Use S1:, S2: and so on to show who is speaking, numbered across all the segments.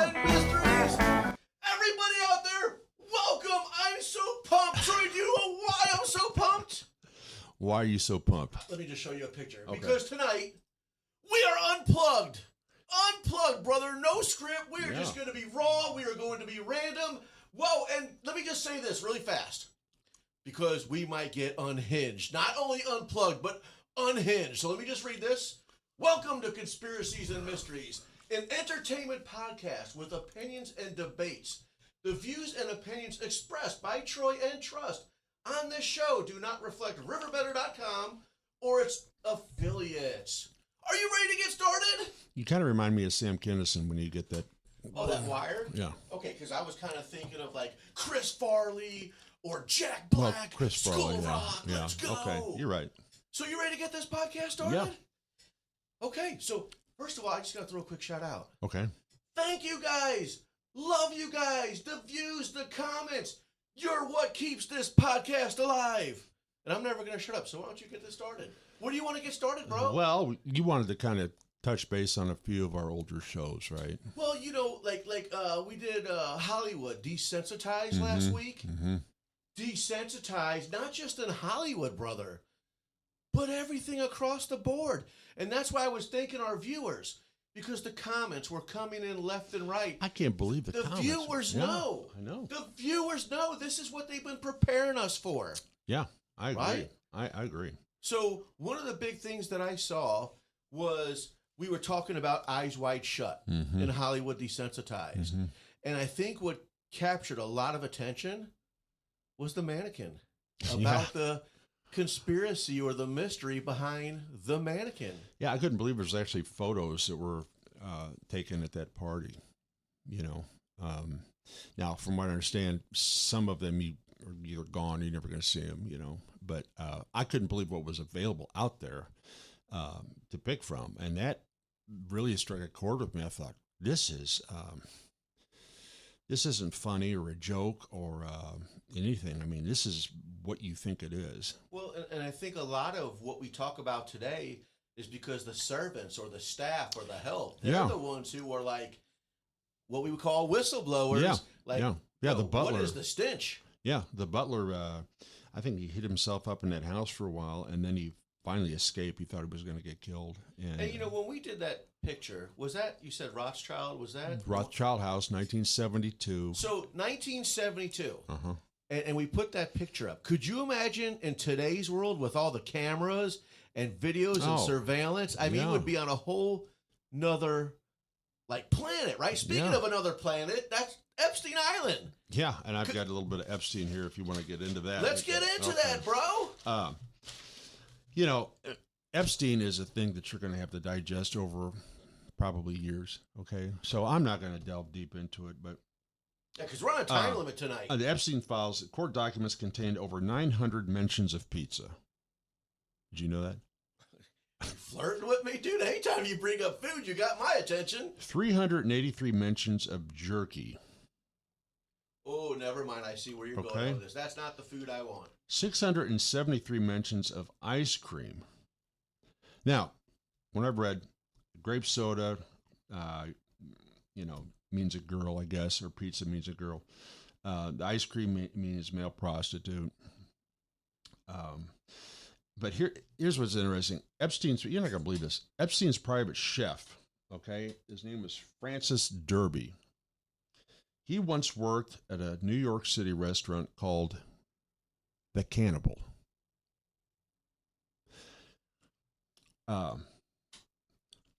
S1: and mysteries. Everybody out there, welcome. I'm so pumped. Troy, do you know why I'm so pumped?
S2: Why are you so pumped?
S1: Let me just show you a picture.
S2: Okay.
S1: Because tonight, we are unplugged. Unplugged, brother. No script. We are just going to be raw. We are going to be random. Whoa, and let me just say this really fast. Because we might get unhinged. Not only unplugged, but unhinged. So let me just read this. Welcome to Conspiracies and Mysteries, an entertainment podcast with opinions and debates. The views and opinions expressed by Troy and Trust on this show do not reflect RiverBender.com or its affiliates. Are you ready to get started?
S2: You kind of remind me of Sam Kinison when you get that.
S1: Oh, that wire?
S2: Yeah.
S1: Okay, because I was kind of thinking of like Chris Farley or Jack Black.
S2: Well, Chris Farley,
S1: School Rock.
S2: yeah.
S1: Let's go.
S2: Okay, you're right.
S1: So you ready to get this podcast started?
S2: Yeah.
S1: Okay, so first of all, I just got to throw a quick shout out.
S2: Okay.
S1: Thank you guys. Love you guys. The views, the comments. You're what keeps this podcast alive. And I'm never going to shut up, so why don't you get this started? What do you want to get started, bro?
S2: Well, you wanted to kind of touch base on a few of our older shows, right?
S1: Well, you know, like we did Hollywood Desensitized last week.
S2: Mm-hmm.
S1: Desensitized, not just in Hollywood, brother, but everything across the board. And that's why I was thanking our viewers, because the comments were coming in left and right.
S2: I can't believe the comments.
S1: Viewers know.
S2: I know.
S1: The viewers know this is what they've been preparing us for.
S2: Yeah, I agree.
S1: Right?
S2: I agree.
S1: So one of the big things that I saw was we were talking about Eyes Wide Shut in Hollywood Desensitized.
S2: Mm-hmm.
S1: And I think what captured a lot of attention was the mannequin. About the conspiracy or the mystery behind the mannequin.
S2: Yeah, I couldn't believe there's actually photos that were taken at that party. You know, now from what I understand, some of them are either gone, you're never going to see them. You know, but I couldn't believe what was available out there to pick from, and that really struck a chord with me. I thought this isn't funny or a joke or anything. I mean, this is what you think it is.
S1: Well, and I think a lot of what we talk about today is because the servants or the staff or the help, they're the ones who are like what we would call whistleblowers.
S2: Yeah,
S1: like,
S2: yeah. The butler.
S1: What is the stench?
S2: Yeah, the butler, I think he hid himself up in that house for a while, and then he finally escaped. He thought he was going to get killed.
S1: And, you know, when we did that picture, was that, you said Rothschild, was that?
S2: Rothschild House, 1972.
S1: So, 1972.
S2: Uh-huh.
S1: And we put that picture up. Could you imagine in today's world with all the cameras and videos and surveillance? I mean, it would be on a whole nother, like, planet, right? Speaking of another planet, that's Epstein Island.
S2: Yeah, and I've got a little bit of Epstein here if you want to get into that.
S1: Let's get into that, bro.
S2: You know, Epstein is a thing that you're going to have to digest over probably years, okay? So I'm not going to delve deep into it, but...
S1: Yeah, because we're on a time limit tonight.
S2: The Epstein files, court documents contained over 900 mentions of pizza. Did you know that?
S1: You flirting with me, dude? Anytime you bring up food, you got my attention.
S2: 383 mentions of jerky.
S1: Oh, never mind. I see where you're going with this. That's not the food I want.
S2: 673 mentions of ice cream. Now, when I've read grape soda, means a girl, I guess, or pizza means a girl. The ice cream means male prostitute. But here's what's interesting. You're not going to believe this. Epstein's private chef, okay, his name was Francis Derby. He once worked at a New York City restaurant called The Cannibal.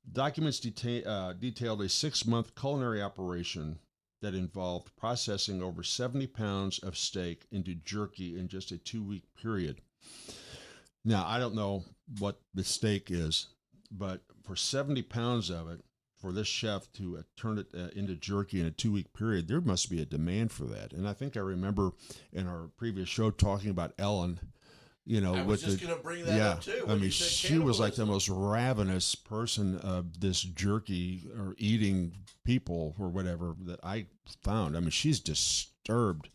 S2: Documents detailed a 6-month culinary operation that involved processing over 70 pounds of steak into jerky in just a 2-week period. Now, I don't know what the steak is, but for 70 pounds of it, for this chef to turn it into jerky in a 2-week period, there must be a demand for that. And I think I remember in our previous show talking about Ellen, you know,
S1: I was just going to bring that up too.
S2: I mean, she was like the most ravenous person of this jerky or eating people or whatever that I found. I mean, she's disturbed.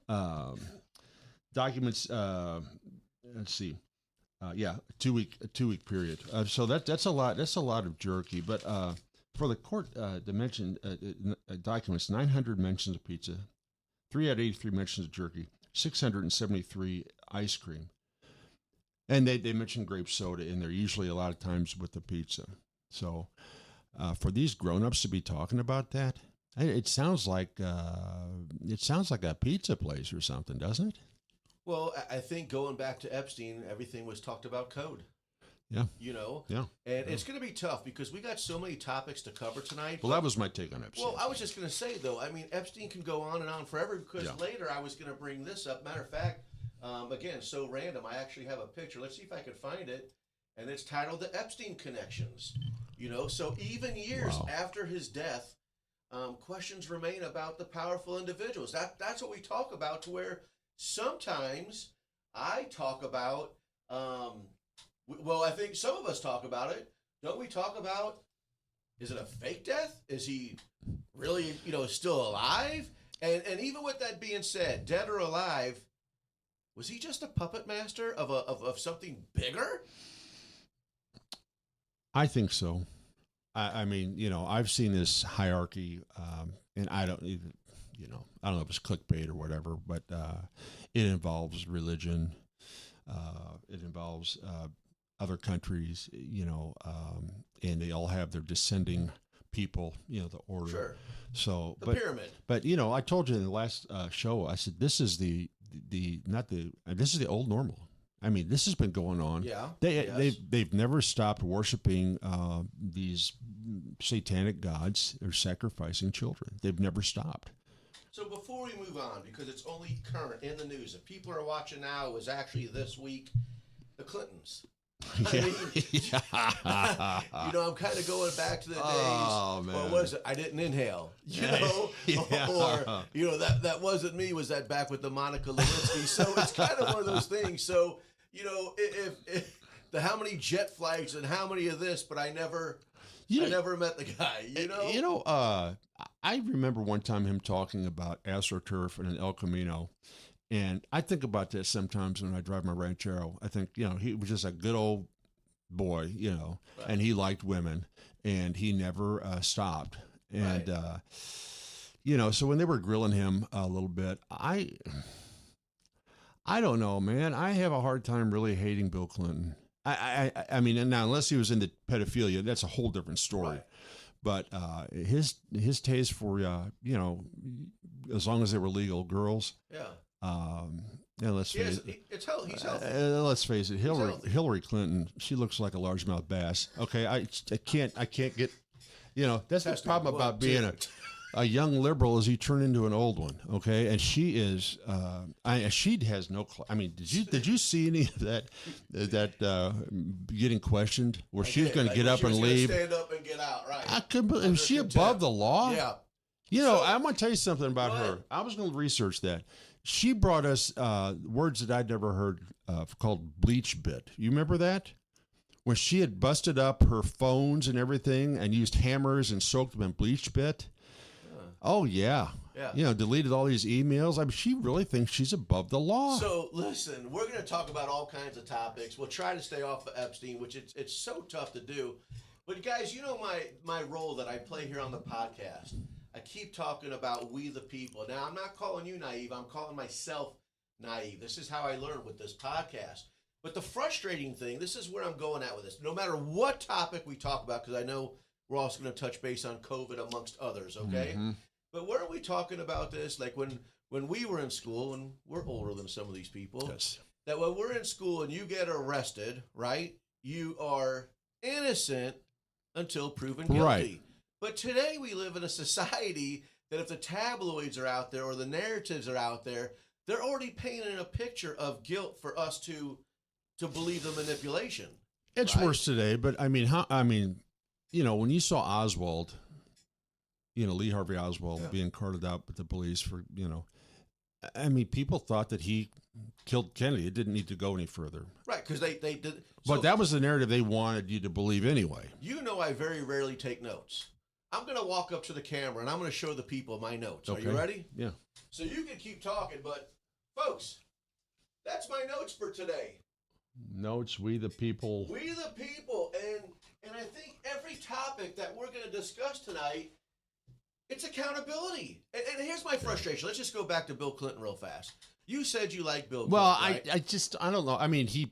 S2: Documents. Let's see. A 2-week period. So that's a lot. That's a lot of jerky. But For the court documents, 900 mentions of pizza, 383 mentions of jerky, 673 ice cream. And they mention grape soda in there, usually a lot of times with the pizza. So for these grown-ups to be talking about that, it sounds like a pizza place or something, doesn't it?
S1: Well, I think going back to Epstein, everything was talked about code.
S2: Yeah.
S1: Yeah. And it's going to be tough because we got so many topics to cover tonight.
S2: Well, that was my take on Epstein.
S1: Well, I was just going to say, though, I mean, Epstein can go on and on forever because later I was going to bring this up. Matter of fact, again, so random, I actually have a picture. Let's see if I can find it. And it's titled The Epstein Connections. So even years after his death, questions remain about the powerful individuals. That's what we talk about, to where sometimes I talk about... well, I think some of us talk about it. Don't we talk about, is it a fake death? Is he really, still alive? And even with that being said, dead or alive, was he just a puppet master of something bigger?
S2: I think so. I mean, I've seen this hierarchy, and I don't even, I don't know if it's clickbait or whatever, but it involves religion. It involves other countries, and they all have their descending people, the order.
S1: Sure.
S2: So
S1: the pyramid.
S2: But I told you in the last show, I said this is this is the old normal. I mean, this has been going on.
S1: Yeah.
S2: They've never stopped worshiping these satanic gods. They're sacrificing children. They've never stopped.
S1: So before we move on, because it's only current in the news, if people are watching now, it was actually this week, the Clintons. I'm kind of going back to the days.
S2: Oh, man.
S1: What was it? I didn't inhale. Or that wasn't me. Was that back with the Monica Lewinsky? So it's kind of one of those things. So if the how many jet flags and how many of this, but I never met the guy.
S2: I remember one time him talking about AstroTurf and an El Camino. And I think about this sometimes when I drive my Ranchero. I think, he was just a good old boy, right. And he liked women, and he never stopped. And, right. So when they were grilling him a little bit, I don't know, man. I have a hard time really hating Bill Clinton. I mean, and now unless he was into pedophilia, that's a whole different story. Right. But his taste for, as long as they were legal girls.
S1: Yeah.
S2: Let's face it.
S1: He's healthy.
S2: Let's face it. Hillary Clinton. She looks like a largemouth bass. Okay, I can't get. That's the problem about being a young liberal is you turn into an old one. Okay, and she is. She has no. I mean, did you see any of that getting questioned where she's going to get up and leave?
S1: Stand up and get out. Right.
S2: I couldn't. Is she above the law?
S1: Yeah.
S2: I'm going to tell you something about her. I was going to research that. She brought us words that I'd never heard called bleach bit. You remember that? When she had busted up her phones and everything and used hammers and soaked them in bleach bit. Oh, yeah. Deleted all these emails. I mean, she really thinks she's above the law.
S1: So, listen, we're going to talk about all kinds of topics. We'll try to stay off of Epstein, which it's so tough to do. But, guys, my role that I play here on the podcast. I keep talking about we the people. Now, I'm not calling you naive. I'm calling myself naive. This is how I learn with this podcast. But the frustrating thing, this is where I'm going at with this. No matter what topic we talk about, because I know we're also going to touch base on COVID amongst others, okay? Mm-hmm. But where are we talking about this? Like when we were in school, and we're older than some of these people,
S2: yes.
S1: That when we're in school and you get arrested, right, you are innocent until proven guilty.
S2: Right.
S1: But today we live in a society that if the tabloids are out there or the narratives are out there, they're already painting a picture of guilt for us to believe the manipulation.
S2: It's right? Worse today, but when you saw Oswald, Lee Harvey Oswald being carted out with the police for, people thought that he killed Kennedy. It didn't need to go any further. Right, because they did. But that was the narrative they wanted you to believe anyway. I very rarely take notes. I'm going to walk up to the camera, and I'm going to show the people my notes. Okay. Are you ready? Yeah. So you can keep talking, but, folks, that's my notes for today. Notes, we the people. We the people. And
S1: And I think every topic that we're going to discuss tonight, it's accountability. And here's my frustration. Let's just go back to Bill Clinton real fast. You said you like Bill Clinton.
S2: Well,
S1: right?
S2: I don't know. I mean, he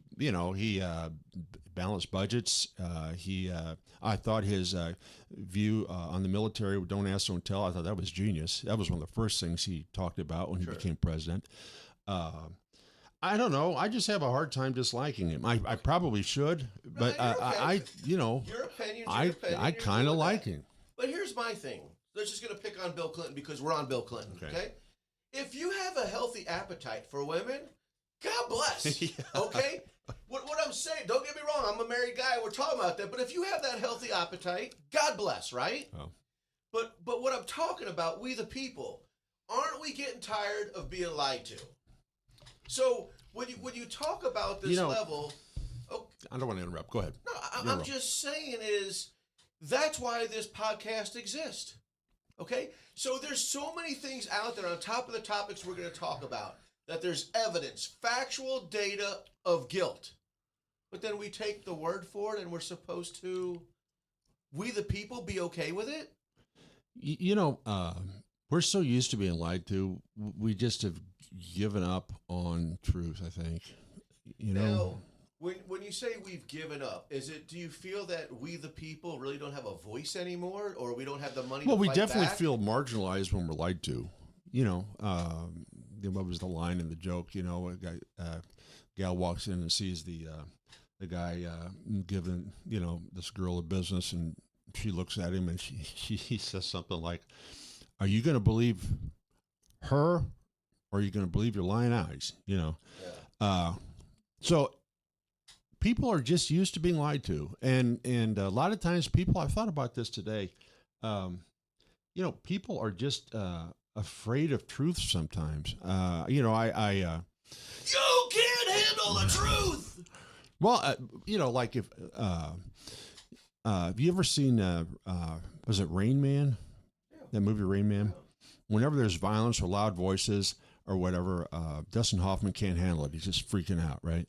S2: balanced budgets. I thought his view on the military, don't ask, don't tell, I thought that was genius. That was one of the first things he talked about when he became president. I don't know. I just have a hard time disliking him. I probably should, but
S1: your opinion.
S2: I kind of like him.
S1: But here's my thing. Let's just going to pick on Bill Clinton because we're on Bill Clinton, okay? If you have a healthy appetite for women, God bless, okay? What I'm saying, don't get me wrong, I'm a married guy, we're talking about that, but if you have that healthy appetite, God bless, right? Oh. But what I'm talking about, we the people, aren't we getting tired of being lied to? So when you talk about this level... Oh,
S2: I don't want to interrupt. Go ahead.
S1: No, I'm just saying is that's why this podcast exists. Okay? So there's so many things out there on top of the topics we're going to talk about that there's evidence, factual data of guilt. But then we take the word for it and we're supposed to, we the people, be okay with it?
S2: We're so used to being lied to, we just have given up on truth, I think.
S1: Now, when you say we've given up, do you feel that we the people really don't have a voice anymore, or we don't have the money to fight
S2: we definitely
S1: back?
S2: feel marginalized when we're lied to. What was the line in the joke? A gal walks in and sees the guy giving, this girl a business, and she looks at him and he says something like, "Are you going to believe her, or are you going to believe your lying eyes?" So people are just used to being lied to, and a lot of times I've thought about this today. People are just afraid of truth sometimes. You
S1: can't handle the truth.
S2: Well, like if have you ever seen was it Rain Man? That movie Rain Man? Whenever there's violence or loud voices or whatever, Dustin Hoffman can't handle it. He's just freaking out, right?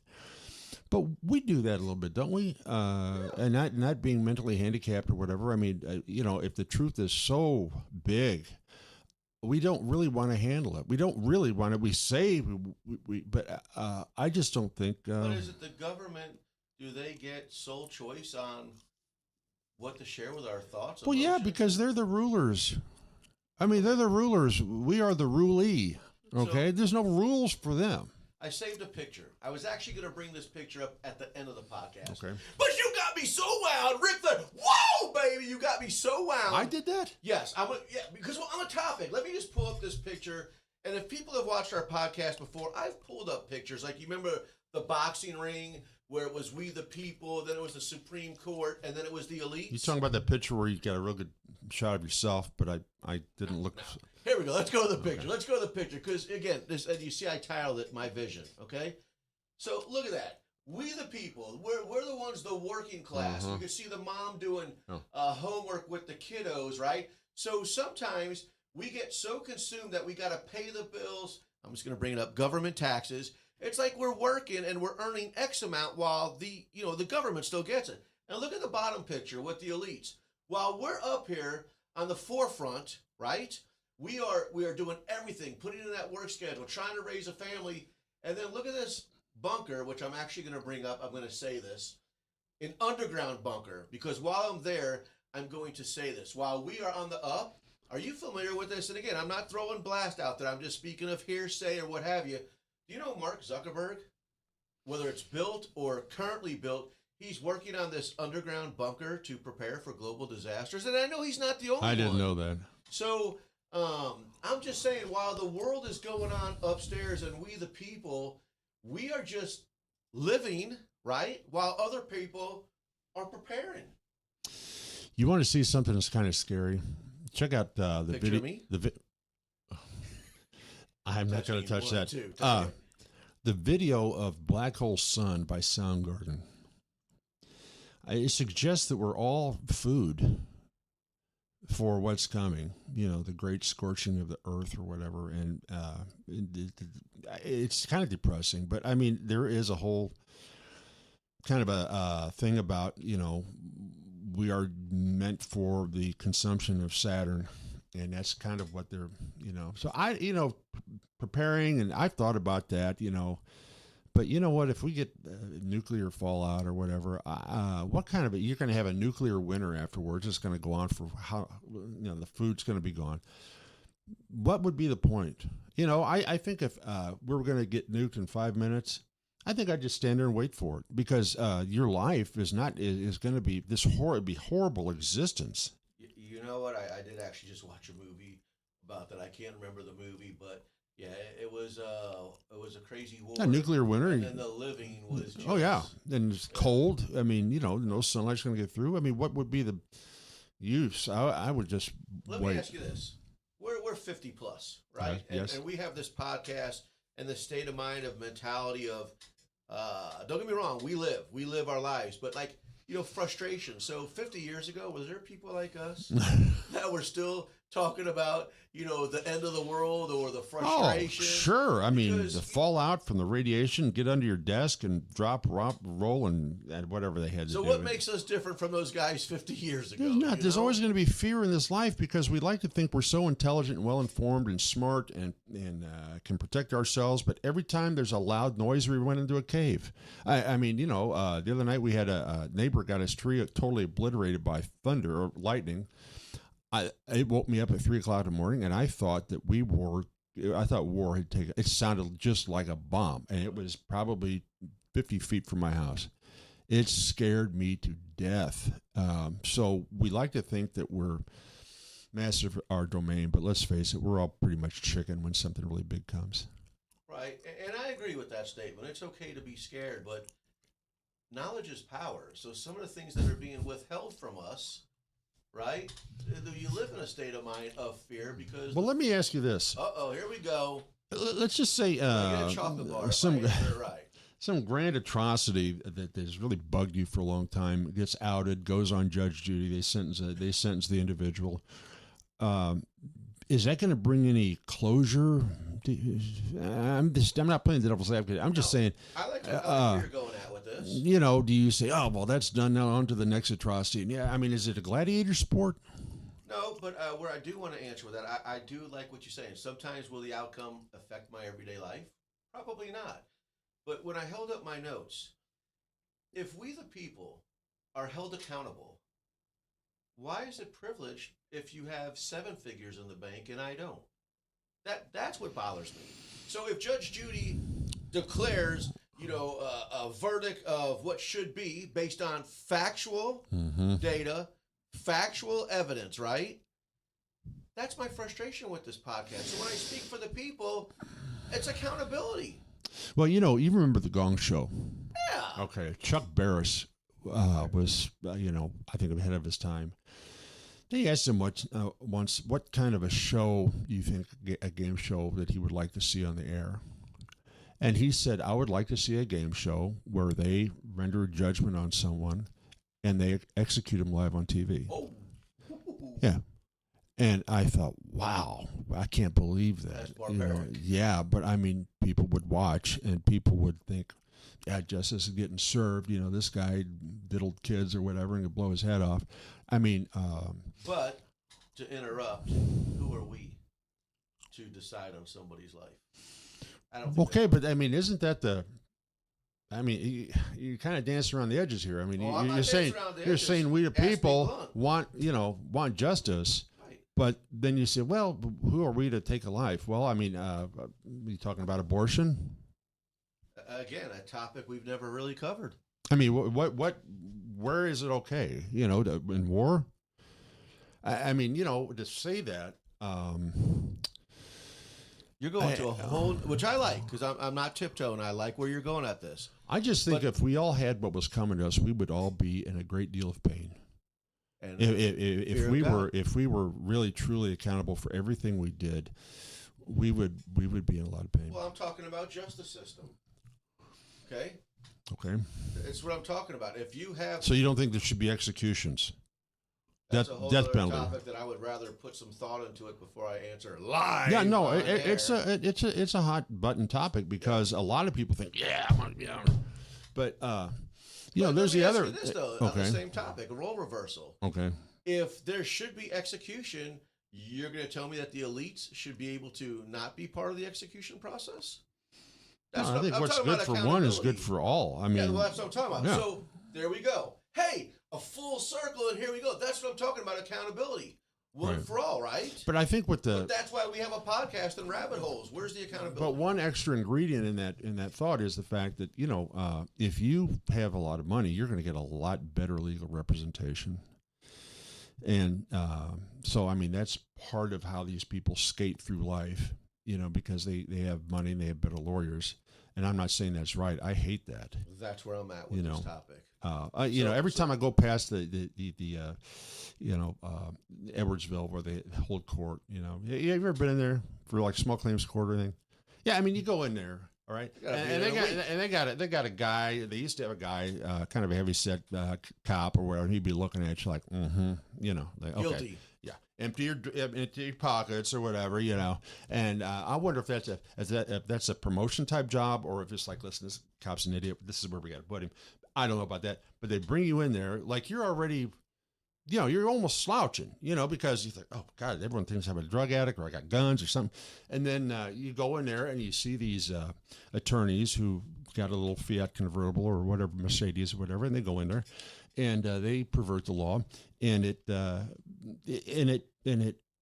S2: But we do that a little bit, don't we? And not being mentally handicapped or whatever. I mean, if the truth is so big, we don't really want to handle it. We don't really want to. We say but I just don't think.
S1: But is it the government? Do they get sole choice on what to share with our thoughts?
S2: Well, yeah, because they're the rulers. I mean, they're the rulers. We are the rulee. Okay, there's no rules for them.
S1: I saved a picture. I was actually going to bring this picture up at the end of the podcast.
S2: Okay.
S1: But you got me so wound, Rick. Whoa, baby, you got me so wound.
S2: I did that?
S1: Yes. Because I'm a topic. Let me just pull up this picture. And if people have watched our podcast before, I've pulled up pictures. Like, you remember the boxing ring where it was we the people, then it was the Supreme Court, and then it was the elites?
S2: You're talking about that picture where you got a real good shot of yourself, but I didn't look...
S1: Here we go. Let's go to the picture. Let's go to the picture. Because, again, you see I titled it My Vision, okay? So, look at that. We the people. We're the ones, the working class. You can see the mom doing homework with the kiddos, right? So, sometimes we get so consumed that we got to pay the bills. I'm just going to bring it up. Government taxes. It's like we're working and we're earning X amount while the government still gets it. And look at the bottom picture with the elites. While we're up here on the forefront, right? We are doing everything, putting in that work schedule, trying to raise a family. And then look at this bunker, which I'm actually going to bring up. I'm going to say this. An underground bunker. Because while I'm there, I'm going to say this. While we are on the up, are you familiar with this? And again, I'm not throwing blast out there. I'm just speaking of hearsay or what have you. Do you know Mark Zuckerberg? Whether it's built or currently built, he's working on this underground bunker to prepare for global disasters. And I know he's not the only one.
S2: I didn't know that.
S1: So... I'm just saying, while the world is going on upstairs and we the people, we are just living, right? While other people are preparing.
S2: You want to see something that's kind of scary? Check out the
S1: Picture
S2: video.
S1: Of me?
S2: I'm not going to touch that. The video of Black Hole Sun by Soundgarden. It suggests that we're all food for what's coming, the great scorching of the earth or whatever. And it's kind of depressing, but I mean, there is a whole kind of a thing about, we are meant for the consumption of Saturn, and that's kind of what they're, So preparing, and I've thought about that, but you know what? If we get nuclear fallout or whatever, what kind of you're going to have a nuclear winter afterwards? It's going to go on for the food's going to be gone. What would be the point? I think if we were going to get nuked in 5 minutes, I think I'd just stand there and wait for it, because your life is going to be it'd be horrible existence.
S1: You know what? I did actually just watch a movie about that. I can't remember the movie, but yeah, it was a crazy war.
S2: A nuclear winter.
S1: And the living was just,
S2: oh yeah, and it's cold. I mean, no sunlight's going to get through. I mean, what would be the use? I would just
S1: Let
S2: wait.
S1: me ask you this: we're 50 plus, right?
S2: Yes.
S1: And we have this podcast and the state of mind of mentality of. Don't get me wrong, we live our lives, but frustration. So 50 years ago, was there people like us that were still talking about, the end of the world or the frustration?
S2: Oh, sure. I mean, the fallout from the radiation, get under your desk and roll, and whatever they had to do.
S1: So what makes us different from those guys 50 years ago?
S2: There's not. There's always going to be fear in this life, because we like to think we're so intelligent and well-informed and smart and can protect ourselves. But every time there's a loud noise, we went into a cave. I mean, the other night we had a neighbor got his tree totally obliterated by thunder or lightning. It woke me up at 3 o'clock in the morning, and I thought that I thought war had taken. It sounded just like a bomb, and it was probably 50 feet from my house. It scared me to death. So we like to think that we're master of our domain, but let's face it, we're all pretty much chicken when something really big comes.
S1: Right, and I agree with that statement. It's okay to be scared, but knowledge is power. So some of the things that are being withheld from us, right? You live in a state of mind of fear because.
S2: Well, let me ask you this.
S1: Here we go.
S2: Let's just say some grand atrocity that has really bugged you for a long time gets outed, goes on Judge Judy. They sentence the individual. Is that going to bring any closure? I'm not playing the devil's advocate. I'm just saying.
S1: I like where you're going at with this.
S2: Do you say, oh, well, that's done now, on to the next atrocity? And yeah, I mean, is it a gladiator sport?
S1: No, but where I do want to answer with that, I do like what you're saying. Sometimes will the outcome affect my everyday life? Probably not. But when I held up my notes, if we the people are held accountable, why is it privileged if you have 7 figures in the bank and I don't? That's what bothers me. So if Judge Judy declares, a verdict of what should be based on factual data, factual evidence, right? That's my frustration with this podcast. So when I speak for the people, it's accountability.
S2: Well, you remember the Gong Show.
S1: Yeah.
S2: Okay. Chuck Barris was, I think ahead of his time. They asked him once, what kind of a show do you think, a game show that he would like to see on the air? And he said, I would like to see a game show where they render a judgment on someone and they execute them live on TV.
S1: Oh.
S2: Yeah. And I thought, wow, I can't believe that.
S1: That's barbaric.
S2: Yeah, but I mean, people would watch and people would think, yeah, justice is getting served. This guy diddled kids or whatever and could blow his head off. I mean,
S1: but to interrupt, who are we to decide on somebody's life? I don't.
S2: Okay, but I mean, isn't that the? I mean, you kind of dance around the edges here. I mean, you're saying we the people want justice. But then you say, well, who are we to take a life? Well, I mean, you talking about abortion?
S1: Again, a topic we've never really covered.
S2: I mean, where is it okay? In war? I mean, to say that.
S1: You're going to a whole, which I like, because I'm not tiptoeing. I like where you're going at this.
S2: I just think if we all had what was coming to us, we would all be in a great deal of pain. And if we were really truly accountable for everything we did, we would be in a lot of pain.
S1: Well, I'm talking about justice system. Okay. It's what I'm talking about. If you have,
S2: so you don't think there should be executions?
S1: That's a whole other topic that I would rather put some thought into it before I answer live.
S2: Yeah, no, it's a hot button topic because a lot of people think, but there's the other.
S1: This, though, on the same topic, a role reversal.
S2: Okay.
S1: If there should be execution, you're going to tell me that the elites should be able to not be part of the execution process?
S2: I think what's good for one is good for all. I mean,
S1: that's what I'm talking about. Yeah. So there we go. Hey, a full circle, and here we go. That's what I'm talking about, accountability. One for all, right?
S2: But I think but
S1: that's why we have a podcast and rabbit holes. Where's the accountability?
S2: But one extra ingredient in that thought is the fact that, if you have a lot of money, you're going to get a lot better legal representation. And so, I mean, that's part of how these people skate through life, because they have money and they have better lawyers. And I'm not saying that's right. I hate that.
S1: That's where I'm at with this topic.
S2: Every time I go past the Edwardsville where they hold court, have you ever been in there for like small claims court or anything? Yeah, I mean, you go in there, all right, and they got a guy. They used to have a guy, kind of a heavy-set cop or whatever. And he'd be looking at you like, like, okay.
S1: Guilty.
S2: Yeah, empty your pockets or whatever, And I wonder if that's a promotion type job or if it's like, listen, this cop's an idiot. This is where we got to put him. I don't know about that, but they bring you in there like you're already, you're almost slouching, because you think, oh God, everyone thinks I'm a drug addict or I got guns or something. And then you go in there and you see these attorneys who got a little Fiat convertible or whatever, Mercedes or whatever, and they go in there and they pervert the law, and it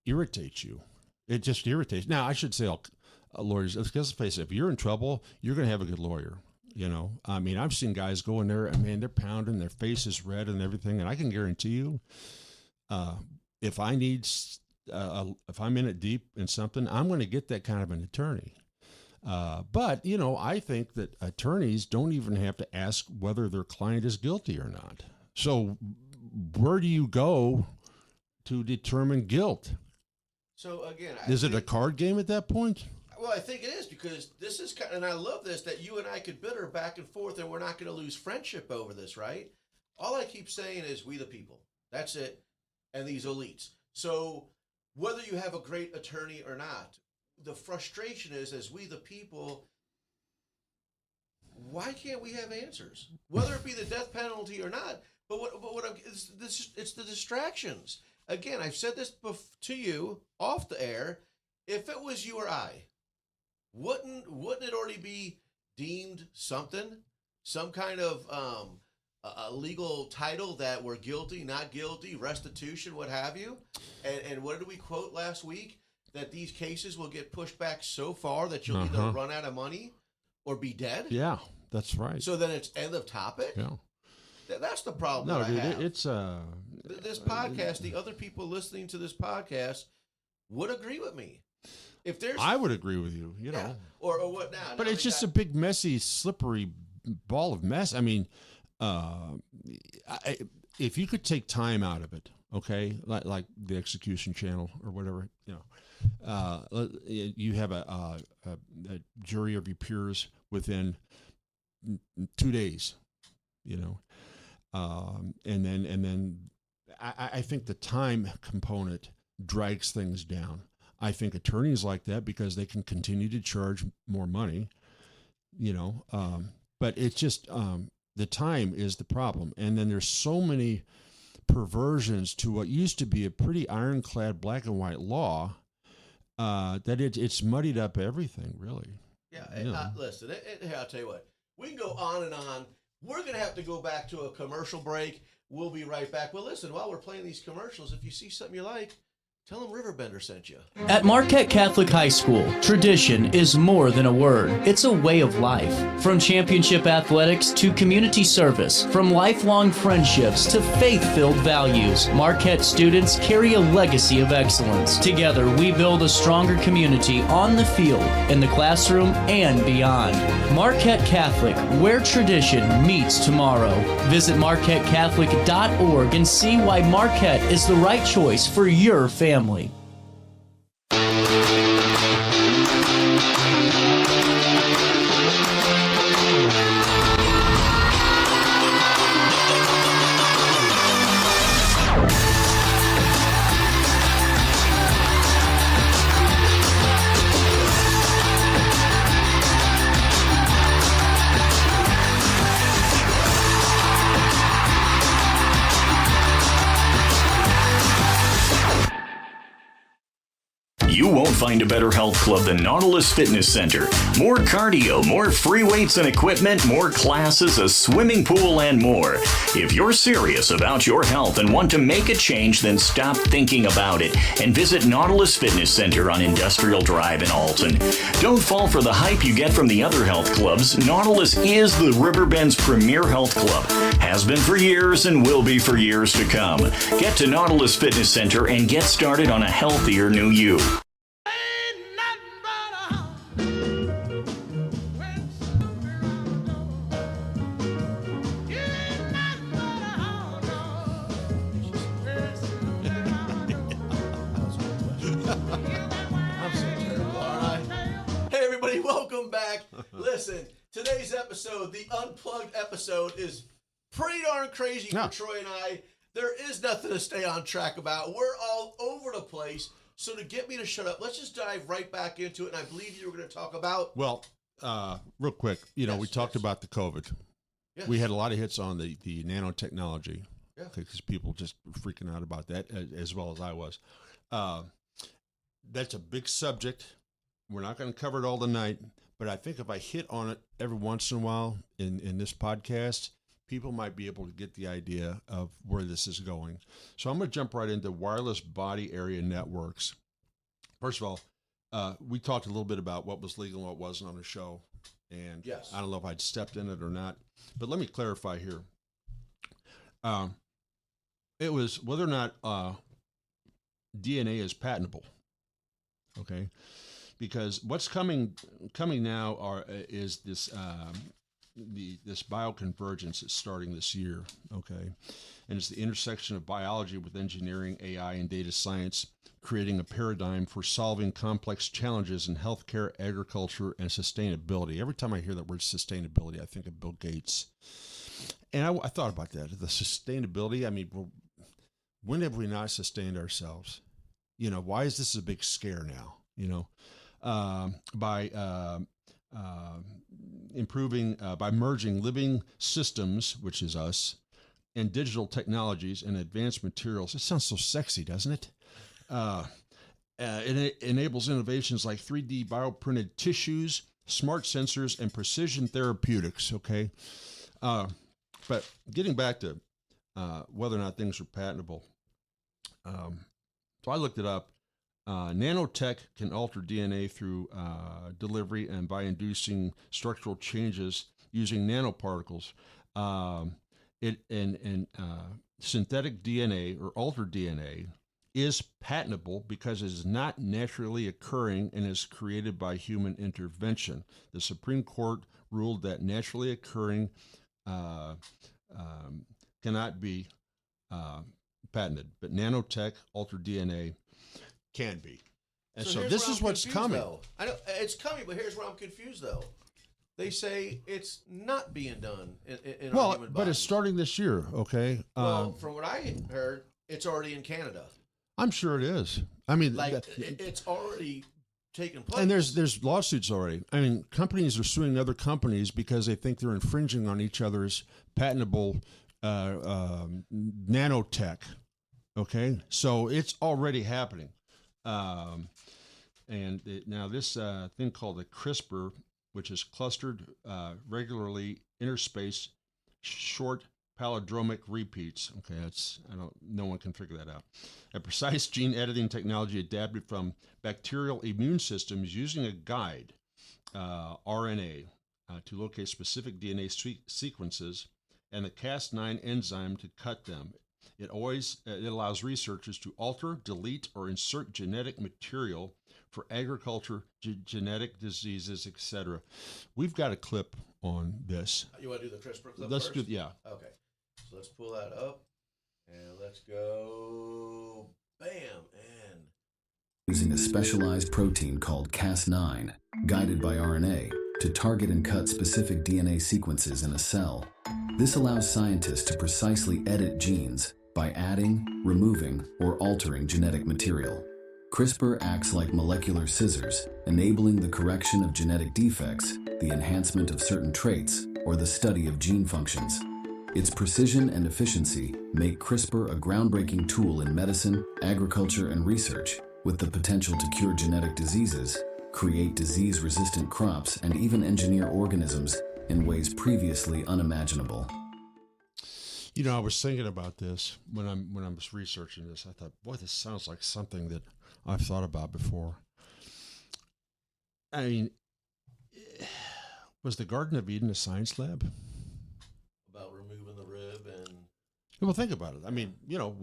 S2: irritates you. It just irritates. Now I should say, lawyers, let's face it, if you're in trouble, you're going to have a good lawyer. I mean, I've seen guys go in there and man, they're pounding, their face is red and everything. And I can guarantee you, if I'm in it deep in something, I'm going to get that kind of an attorney. But I think that attorneys don't even have to ask whether their client is guilty or not. So where do you go to determine guilt?
S1: So again,
S2: is it a card game at that point?
S1: Well, I think it is, because this is kind of, and I love this, that you and I could bitter back and forth and we're not going to lose friendship over this, right? All I keep saying is we the people. That's it. And these elites. So whether you have a great attorney or not, the frustration is, as we the people, why can't we have answers? Whether it be the death penalty or not. But it's the distractions. Again, I've said this to you off the air. If it was you or I, wouldn't it already be deemed something, some kind of a legal title that we're guilty, not guilty, restitution, what have you? And what did we quote last week? That these cases will get pushed back so far that you'll either run out of money or be dead?
S2: Yeah, that's right.
S1: So then it's end of topic?
S2: Yeah.
S1: That's the problem.
S2: No,
S1: that
S2: dude,
S1: I have.
S2: it's
S1: this podcast, the other people listening to this podcast would agree with me. If there's,
S2: I would agree with you, know.
S1: Or what now?
S2: But it's just a big, messy, slippery ball of mess. I mean, if you could take time out of it, okay, like the execution channel or whatever, you have a jury of your peers within 2 days, and then I think the time component drags things down. I think attorneys like that because they can continue to charge more money, but it's just the time is the problem. And then there's so many perversions to what used to be a pretty ironclad black and white law that it's muddied up everything, really.
S1: Yeah, listen, I'll tell you what, we can go on and on. We're going to have to go back to a commercial break. We'll be right back. Well, listen, while we're playing these commercials, if you see something you like, tell them RiverBender sent you.
S3: At Marquette Catholic High School, tradition is more than a word. It's a way of life. From championship athletics to community service, from lifelong friendships to faith-filled values, Marquette students carry a legacy of excellence. Together, we build a stronger community on the field, in the classroom, and beyond. Marquette Catholic, where tradition meets tomorrow. Visit marquettecatholic.org and see why Marquette is the right choice for your family.
S4: You won't find a better health club than Nautilus Fitness Center. More cardio, more free weights and equipment, more classes, a swimming pool, and more. If you're serious about your health and want to make a change, then stop thinking about it and visit Nautilus Fitness Center on Industrial Drive in Alton. Don't fall for the hype you get from the other health clubs. Nautilus is the Riverbend's premier health club. Has been for years and will be for years to come. Get to Nautilus Fitness Center and get started on a healthier new you.
S1: Welcome back. Listen, today's episode, the Unplugged episode, is pretty darn crazy for Troy and I. There is nothing to stay on track about. We're all over the place. So to get me to shut up, let's just dive right back into it. And I believe you were going to talk about...
S2: Well, real quick, we talked about the COVID. Yes. We had a lot of hits on the nanotechnology because people just were freaking out about that, as well as I was. That's a big subject. We're not going to cover it all tonight, but I think if I hit on it every once in a while in this podcast, people might be able to get the idea of where this is going. So I'm going to jump right into wireless body area networks. First of all, we talked a little bit about what was legal and what wasn't on the show, and yes. I don't know if I'd stepped in it or not, but let me clarify here. It was whether or not DNA is patentable, okay? Because what's coming now is this this Bio-Convergence that's starting this year, okay, and it's the intersection of biology with engineering, AI, and data science, creating a paradigm for solving complex challenges in healthcare, agriculture, and sustainability. Every time I hear that word sustainability, I think of Bill Gates, and I thought about that. The sustainability. I mean, when have we not sustained ourselves? Why is this a big scare now? By improving, by merging living systems, which is us, and digital technologies and advanced materials. It sounds so sexy, doesn't it? It enables innovations like 3D bioprinted tissues, smart sensors, and precision therapeutics, okay? But getting back to whether or not things are patentable. So I looked it up. Nanotech can alter DNA through delivery and by inducing structural changes using nanoparticles. Synthetic DNA or altered DNA is patentable because it is not naturally occurring and is created by human intervention. The Supreme Court ruled that naturally occurring cannot be patented, but nanotech, altered DNA, can be. And so this is what's coming.
S1: Though. I know it's coming, but here's where I'm confused, though. They say it's not being done in our human bodies.
S2: But it's starting this year, okay?
S1: Well, from what I heard, it's already in Canada.
S2: I'm sure it is. I mean,
S1: it's already taken place.
S2: And there's lawsuits already. I mean, companies are suing other companies because they think they're infringing on each other's patentable nanotech. Okay, so it's already happening. Now this thing called the CRISPR, which is clustered regularly interspaced short palindromic repeats. Okay, no one can figure that out. A precise gene editing technology adapted from bacterial immune systems using a guide, RNA, to locate specific DNA sequences and the Cas9 enzyme to cut them. It allows researchers to alter, delete, or insert genetic material for agriculture, genetic diseases, etc. We've got a clip on this.
S1: You want to do the CRISPR clip
S2: Let's
S1: first?
S2: Yeah.
S1: Okay. So let's pull that up, and let's go. Bam! And
S5: using a specialized protein called Cas9, guided by RNA, to target and cut specific DNA sequences in a cell. This allows scientists to precisely edit genes by adding, removing, or altering genetic material. CRISPR acts like molecular scissors, enabling the correction of genetic defects, the enhancement of certain traits, or the study of gene functions. Its precision and efficiency make CRISPR a groundbreaking tool in medicine, agriculture, and research, with the potential to cure genetic diseases, create disease-resistant crops, and even engineer organisms in ways previously unimaginable.
S2: You know, I was thinking about this when I was researching this. I thought, boy, this sounds like something that I've thought about before. I mean, was the Garden of Eden a science lab?
S1: About removing the rib and...
S2: Well, think about it. I mean, you know,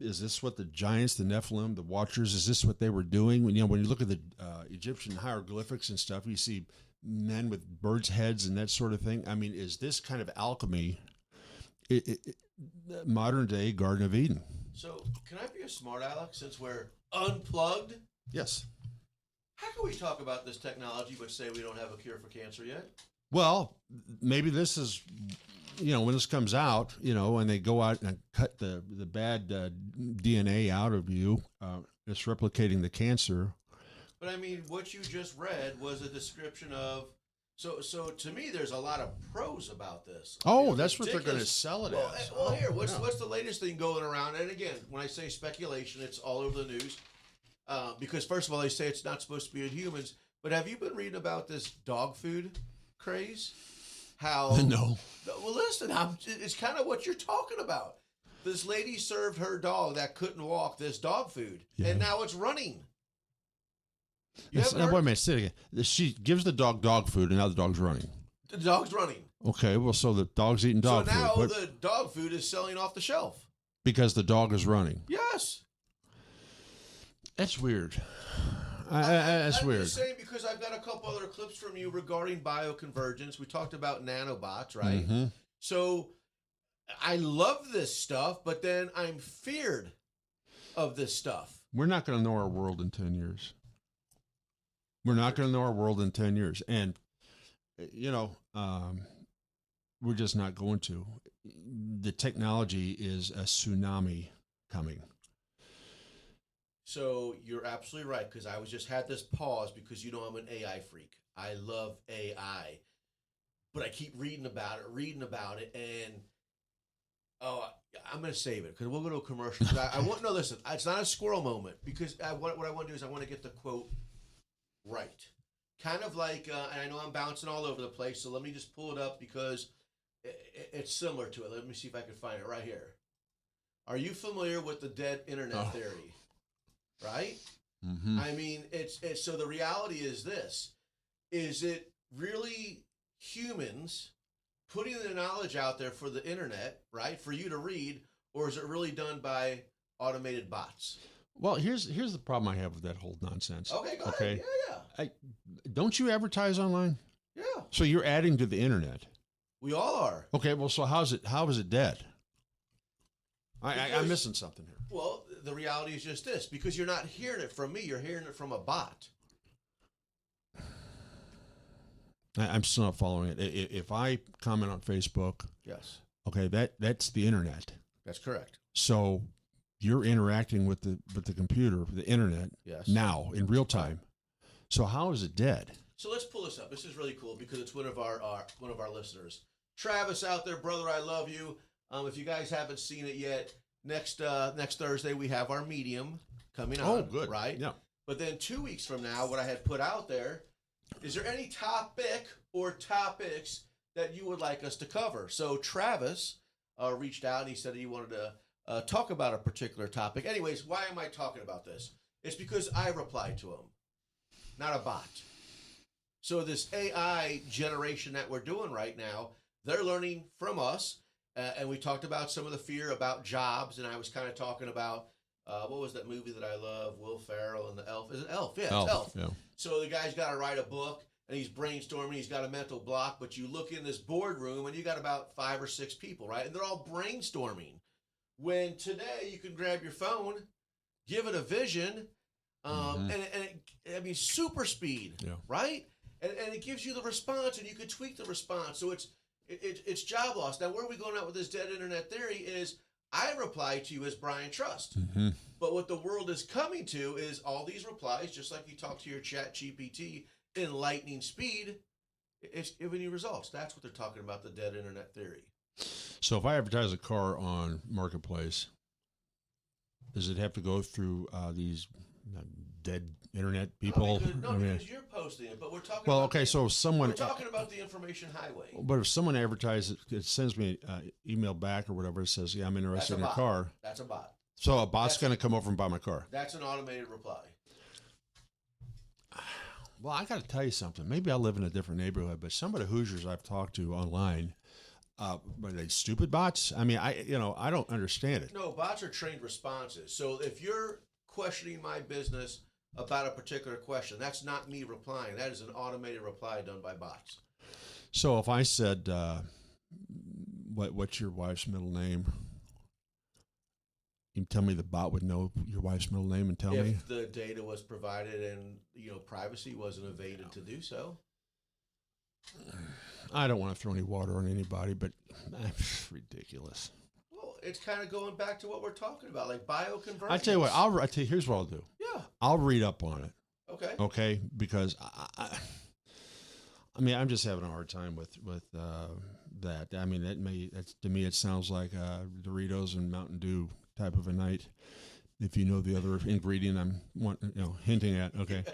S2: is this what the giants, the Nephilim, the Watchers, is this what they were doing? When you look at the Egyptian hieroglyphics and stuff, you see men with birds' heads and that sort of thing. I mean, is this kind of alchemy modern day Garden of Eden?
S1: So, can I be a smart aleck since we're unplugged?
S2: Yes.
S1: How can we talk about this technology but say we don't have a cure for cancer yet?
S2: Well, maybe this is, when this comes out, and they go out and cut the bad DNA out of you, it's replicating the cancer.
S1: But I mean, what you just read was a description of. So to me, there's a lot of pros about this.
S2: Oh, that's what they're going to sell it as.
S1: Well, here, what's the latest thing going around? And again, when I say speculation, it's all over the news. Because first of all, they say it's not supposed to be in humans. But have you been reading about this dog food craze? How?
S2: No.
S1: Well, listen, it's kind of what you're talking about. This lady served her dog that couldn't walk this dog food, and now it's running.
S2: Wait a minute, say it again. She gives the dog food, and now the dog's running.
S1: The dog's running.
S2: Okay, well, so the dog's eating dog food.
S1: So now the dog food is selling off the shelf.
S2: Because the dog is running.
S1: Yes.
S2: That's weird. That's weird.
S1: I'm just saying because I've got a couple other clips from you regarding Bio-Convergence. We talked about nanobots, right?
S2: Mm-hmm.
S1: So I love this stuff, but then I'm feared of this stuff.
S2: We're not going to know our world in 10 years. We're not going to know our world in 10 years. And, we're just not going to. The technology is a tsunami coming.
S1: So you're absolutely right, because I just had this pause because I'm an AI freak. I love AI. But I keep reading about it, and I'm going to save it because we'll go to a commercial. I want no. Listen, it's not a squirrel moment because what I want to do is I want to get the quote right. Kind of like, and I know I'm bouncing all over the place, so let me just pull it up because it's similar to it. Let me see if I can find it right here. Are you familiar with the dead internet theory? Right?
S2: Mm-hmm.
S1: I mean, it's so the reality is this. Is it really humans putting the knowledge out there for the internet, right, for you to read, or is it really done by automated bots?
S2: Well, here's the problem I have with that whole nonsense.
S1: Okay, go ahead. Yeah.
S2: Don't you advertise online?
S1: Yeah.
S2: So you're adding to the internet.
S1: We all are.
S2: Okay, well, so how is it dead? I'm missing something here.
S1: Well, the reality is just this, because you're not hearing it from me, you're hearing it from a bot.
S2: I'm still not following it. If I comment on Facebook,
S1: yes,
S2: okay, that's the internet.
S1: That's correct.
S2: So you're interacting with the computer, the internet,
S1: yes,
S2: now in real time. So how is it dead?
S1: So let's pull this up. This is really cool because it's one of our listeners, Travis out there, brother. I love you. If you guys haven't seen it yet, next Thursday we have our medium coming on.
S2: Oh, good.
S1: Right?
S2: Yeah.
S1: But then 2 weeks from now, what I had put out there, is there any topic or topics that you would like us to cover? So Travis reached out and he said he wanted to talk about a particular topic. Anyways, why am I talking about this? It's because I replied to him, not a bot. So this AI generation that we're doing right now, they're learning from us. And we talked about some of the fear about jobs, and I was kind of talking about, what was that movie that I love, Will Ferrell and the Elf? Is it Elf? Yeah, it's Elf.
S2: Yeah.
S1: So the guy's got to write a book, and he's brainstorming, he's got a mental block, but you look in this boardroom, and you got about 5 or 6 people, right? And they're all brainstorming. When today you can grab your phone, give it a vision, and super speed, right? And it gives you the response, and you can tweak the response. So it's job loss. Now, where are we going out with this dead internet theory is I reply to you as Brian Trust.
S2: Mm-hmm.
S1: But what the world is coming to is all these replies, just like you talk to your chat GPT in lightning speed, it's giving you results. That's what they're talking about, the dead internet theory.
S2: So if I advertise a car on Marketplace, Does it have to go through these dead internet people?
S1: Because you're posting it, but we're talking.
S2: Well,
S1: about
S2: okay, so someone.
S1: We're talking about the information highway.
S2: But if someone advertises, it sends me an email back or whatever. It says, "Yeah, I'm interested in your car."
S1: That's a bot.
S2: So a bot's going to come over and buy my car.
S1: That's an automated reply.
S2: Well, I got to tell you something. Maybe I live in a different neighborhood, but some of the Hoosiers I've talked to online, are they stupid bots? I mean, I don't understand it.
S1: No, bots are trained responses. So if you're questioning my business about a particular question, that's not me replying. That is an automated reply done by bots.
S2: So if I said, "What's your wife's middle name?" You tell me the bot would know your wife's middle name and tell me?
S1: If the data was provided and, privacy wasn't evaded to do so.
S2: I don't want to throw any water on anybody, but it's ridiculous.
S1: Well, it's kind of going back to what we're talking about, like bioconvergence.
S2: I tell you what, here's what I'll do.
S1: Yeah.
S2: I'll read up on it.
S1: Okay.
S2: Okay, because I'm just having a hard time with that. I mean, to me, it sounds like Doritos and Mountain Dew type of a night. If you know the other ingredient I'm hinting at, okay.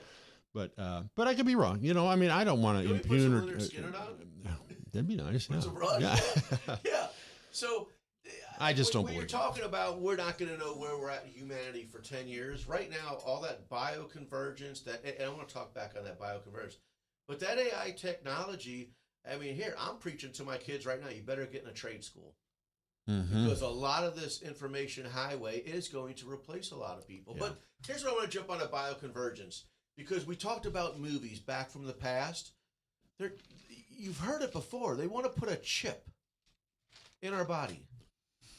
S2: But I could be wrong. I don't want to impugn or. That'd be nice. Yeah.
S1: Yeah. So.
S2: I just don't
S1: believe. You're talking about we're not going to know where we're at in humanity for 10 years. Right now, all that bioconvergence, and I want to talk back on that bioconvergence, but that AI technology, here, I'm preaching to my kids right now, you better get in a trade school. Mm-hmm. Because a lot of this information highway is going to replace a lot of people. Yeah. But here's where I want to jump on a bioconvergence, because we talked about movies back from the past. You've heard it before. They want to put a chip in our body.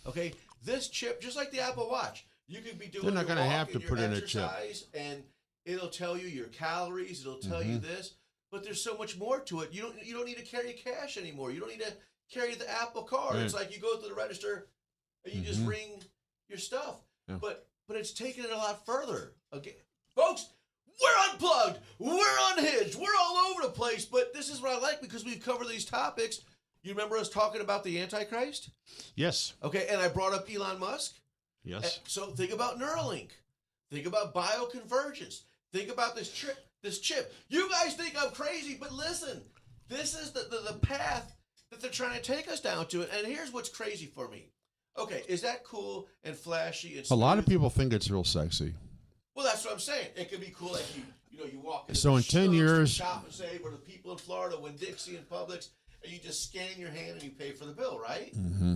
S1: Okay, this chip, just like the Apple Watch, you could be doing.
S2: They're not going to have to put in a chip,
S1: and it'll tell you your calories. It'll tell you this, but there's so much more to it. You don't need to carry cash anymore. You don't need to carry the Apple Card. Right. It's like you go to the register and you just ring your stuff. Yeah. But it's taking it a lot further. Okay, folks, we're unplugged. We're unhinged. We're all over the place. But this is what I like, because we've covered these topics. You remember us talking about the Antichrist?
S2: Yes.
S1: Okay, and I brought up Elon Musk.
S2: Yes.
S1: So think about Neuralink. Think about bioconvergence. Think about this chip. You guys think I'm crazy, but listen, this is the path that they're trying to take us down to. And here's what's crazy for me. Okay, is that cool and flashy and smooth?
S2: A lot of people think it's real sexy.
S1: Well, that's what I'm saying. It could be cool, like you walk in.
S2: So in 10 years,
S1: shop and say we're the people in Florida, Winn-Dixie and Publix. You just scan your hand and you pay for the bill, right?
S2: Mm-hmm.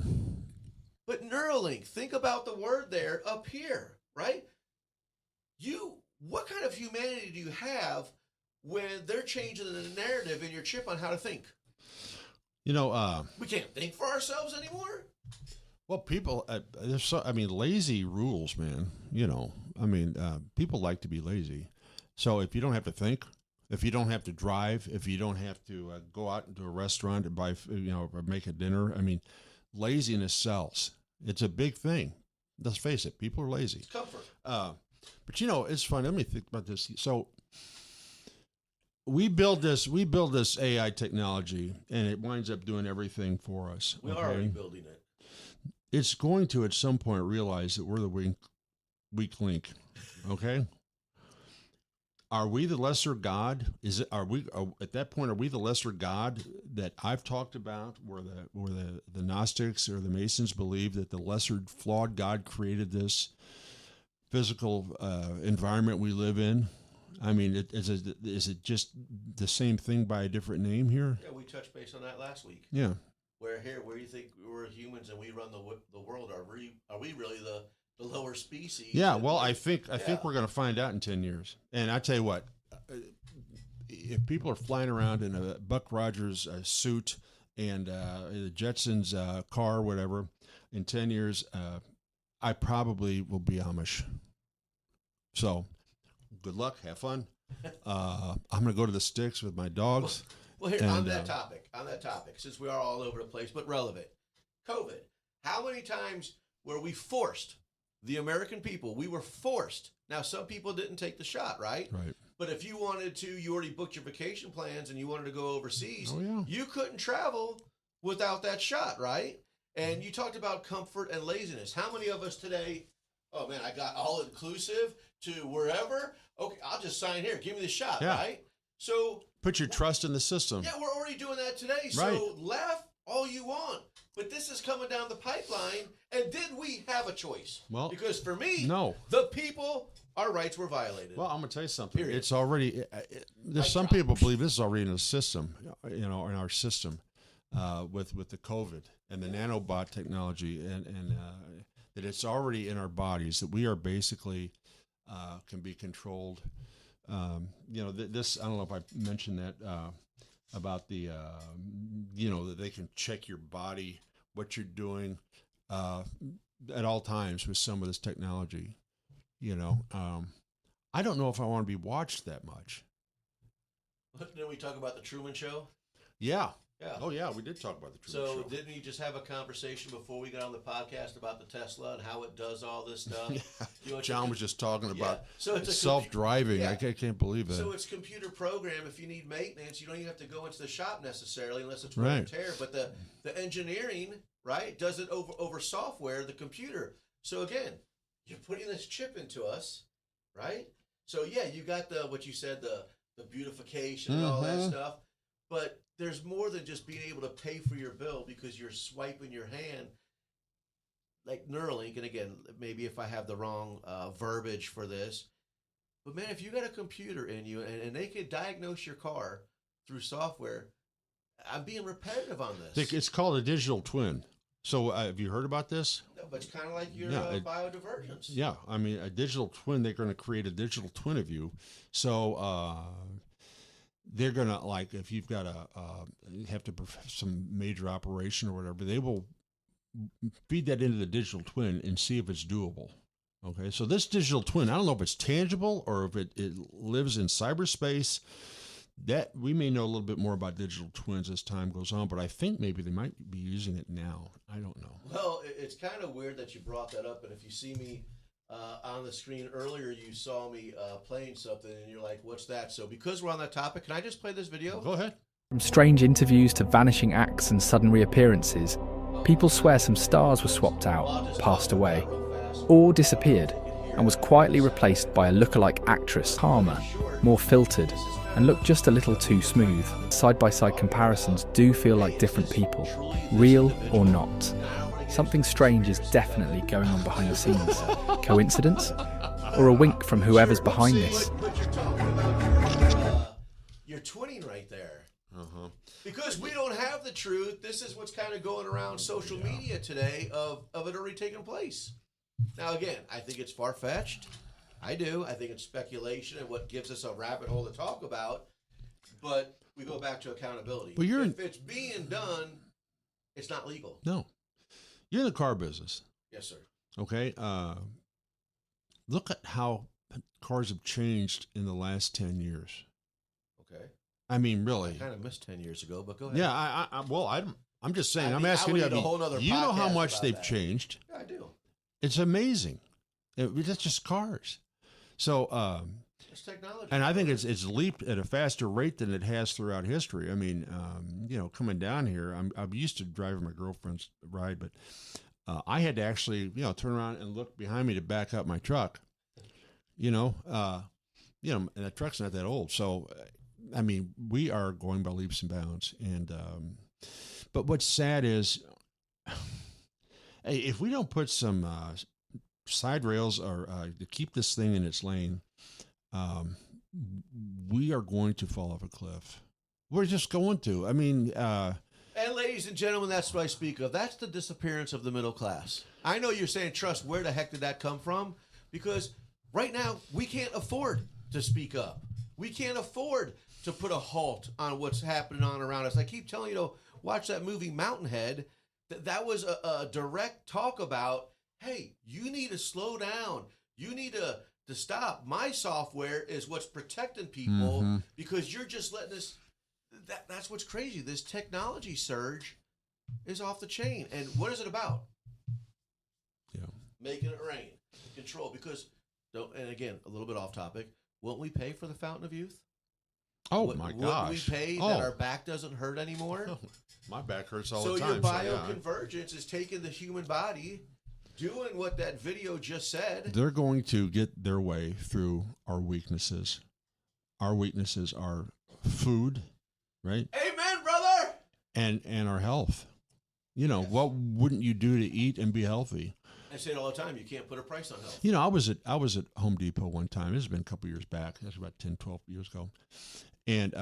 S1: But Neuralink, think about the word there up here, right? What kind of humanity do you have when they're changing the narrative in your chip on how to think? We can't think for ourselves anymore.
S2: Well, people, lazy rules, man. People like to be lazy. So if you don't have to think, if you don't have to drive, if you don't have to go out into a restaurant and buy, or make a dinner, laziness sells. It's a big thing. Let's face it, people are lazy.
S1: It's comfort.
S2: But it's fun. Let me think about this. So we build this AI technology, and it winds up doing everything for us.
S1: We are already building it.
S2: It's going to at some point realize that we're the weak link. Okay. Are we the lesser God? At that point, are we the lesser God that I've talked about, where the Gnostics or the Masons believe that the lesser flawed God created this physical environment we live in? Is it just the same thing by a different name here?
S1: Yeah, we touched base on that last week.
S2: Yeah.
S1: Where you think we're humans and we run the world, are we really the lower species?
S2: Yeah, well, I think we're going to find out in 10 years. And I tell you what, if people are flying around in a Buck Rogers suit and the Jetsons car, whatever, in 10 years, I probably will be Amish. So, good luck, have fun. I'm going to go to the sticks with my dogs.
S1: Well, here, on that topic, since we are all over the place, but relevant, COVID. How many times were we forced? The American people, we were forced. Now, some people didn't take the shot, right?
S2: Right.
S1: But if you wanted to, you already booked your vacation plans and you wanted to go overseas,
S2: yeah.
S1: You couldn't travel without that shot, right? And you talked about comfort and laziness. How many of us today oh man, I got all inclusive to wherever. Okay, I'll just sign here. Give me the shot,
S2: Yeah.
S1: right? So
S2: Put your trust in the system.
S1: yeah, we're already doing that today. So
S2: Right.
S1: laugh all you want, but this is coming down the pipeline. And did we have a choice?
S2: Well,
S1: because for me,
S2: no.
S1: the people, our rights were violated.
S2: Well, I'm going to tell you something.
S1: Period.
S2: It's already, there's some people believe this is already in the system, in our system with the COVID and the nanobot technology and that it's already in our bodies, that we are basically can be controlled. This, I don't know if I mentioned that about the, that they can check your body, what you're doing at all times with some of this technology. I don't know if I want to be watched that much.
S1: Didn't we talk about the Truman Show?
S2: Yeah.
S1: Yeah.
S2: Oh, yeah, we did talk about the Truman Show.
S1: So didn't we just have a conversation before we got on the podcast about the Tesla and how it does all this stuff?
S2: Yeah. John was just talking about
S1: so it's
S2: self-driving.
S1: Yeah.
S2: I can't believe that.
S1: So it's computer program. If you need maintenance, you don't even have to go into the shop necessarily unless it's wear and tear. But the engineering, right, does it over software, the computer. So again, you're putting this chip into us, right? So yeah, you got what you said, the beautification and all that stuff. But there's more than just being able to pay for your bill because you're swiping your hand, like Neuralink. And again, maybe if I have the wrong verbiage for this, but man, if you got a computer in you and they could diagnose your car through software, I'm being repetitive on this.
S2: It's called a digital twin. So have you heard about this?
S1: No, but it's kind of like your Bio-Convergence.
S2: Yeah, I mean, a digital twin, they're going to create a digital twin of you. So they're going to, like, if you've got have to perform some major operation or whatever, they will feed that into the digital twin and see if it's doable. Okay, so this digital twin, I don't know if it's tangible or if it lives in cyberspace. That we may know a little bit more about digital twins as time goes on, but I think maybe they might be using it now. I don't know.
S1: Well, it's kind of weird that you brought that up, and if you see me on the screen earlier, you saw me playing something, and you're like, what's that? So because we're on that topic, can I just play this video?
S2: Go ahead.
S6: From strange interviews to vanishing acts and sudden reappearances, people swear some stars were swapped out, passed away, or disappeared, and was quietly replaced by a lookalike actress, calmer, more filtered, and looked just a little too smooth. Side-by-side comparisons do feel like different people, real or not. Something strange is definitely going on behind the scenes. Coincidence? Or a wink from whoever's behind this?
S1: You're twinning right there. Because we don't have the truth. This is what's kind of going around social media today of it already taking place. Now, again, I think it's far-fetched. I do. I think it's speculation and what gives us a rabbit hole to talk about. But we go back to accountability.
S2: Well,
S1: if it's being done, it's not legal.
S2: No. You're in the car business.
S1: Yes, sir.
S2: Okay. Look at how cars have changed in the last 10 years.
S1: Okay.
S2: I mean, really.
S1: I kind of missed 10 years ago, but go ahead.
S2: Yeah. I'm just saying. I'm
S1: I
S2: asking you.
S1: need a whole nother
S2: you know how
S1: podcast
S2: much
S1: about
S2: they've
S1: that.
S2: changed.
S1: Yeah, I do.
S2: It's amazing. That's just cars. So,
S1: It's technology.
S2: and I think it's leaped at a faster rate than it has throughout history. I mean, coming down here, I'm used to driving my girlfriend's ride, but I had to actually, turn around and look behind me to back up my truck. And that truck's not that old. So, I mean, we are going by leaps and bounds. And but what's sad is, if we don't put some side rails or to keep this thing in its lane, we are going to fall off a cliff. We're just going to. I mean,
S1: and ladies and gentlemen, that's what I speak of. That's the disappearance of the middle class. I know you're saying, trust, where the heck did that come from? Because right now, we can't afford to speak up. We can't afford to put a halt on what's happening on around us. I keep telling you to watch that movie Mountainhead. That was a direct talk about, hey, you need to slow down. You need to stop. My software is what's protecting people because you're just letting us. That's what's crazy. This technology surge is off the chain. And what is it about?
S2: Yeah.
S1: Making it rain. Control. Because, and again, a little bit off topic, won't we pay for the Fountain of Youth?
S2: Oh, my gosh.
S1: Wouldn't we pay that our back doesn't hurt anymore?
S2: My back hurts all
S1: So
S2: the time.
S1: your Bio-Convergence is taking the human body doing what that video just said.
S2: They're going to get their way through our weaknesses. Our weaknesses are food, right?
S1: Amen, brother.
S2: And our health. You know, what wouldn't you do to eat and be healthy?
S1: I say it all the time. You can't put a price on health.
S2: You know, I was at Home Depot one time. This has been a couple years back. That's about 10, 12 years ago. And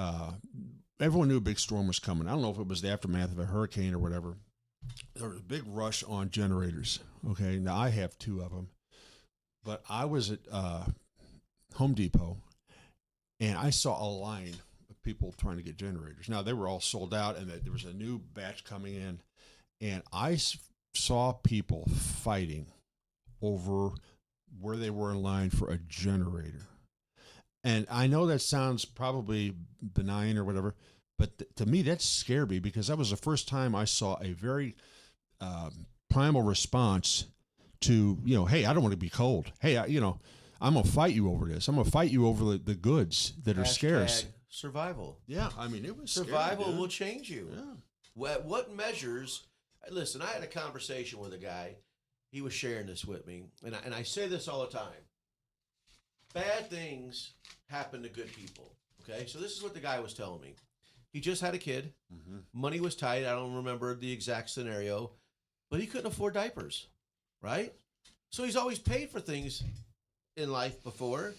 S2: everyone knew a big storm was coming. I don't know if it was the aftermath of a hurricane or whatever. There was a big rush on generators. Okay, now I have 2 of them. But I was at Home Depot, and I saw a line of people trying to get generators. Now, they were all sold out, and there was a new batch coming in. And I saw people fighting over where they were in line for a generator. And I know that sounds probably benign or whatever, but to me, that scared me because that was the first time I saw a very primal response to, you know, hey, I don't want to be cold. Hey, I'm going to fight you over this. I'm going to fight you over the goods that are scarce.
S1: Survival.
S2: Yeah, I mean, it was
S1: survival
S2: scary,
S1: will change you.
S2: Yeah.
S1: What measures? Listen, I had a conversation with a guy. He was sharing this with me, and I say this all the time. Bad things happen to good people. Okay, so this is what the guy was telling me. He just had a kid. Mm-hmm. Money was tight. I don't remember the exact scenario, but he couldn't afford diapers, right? So he's always paid for things in life before,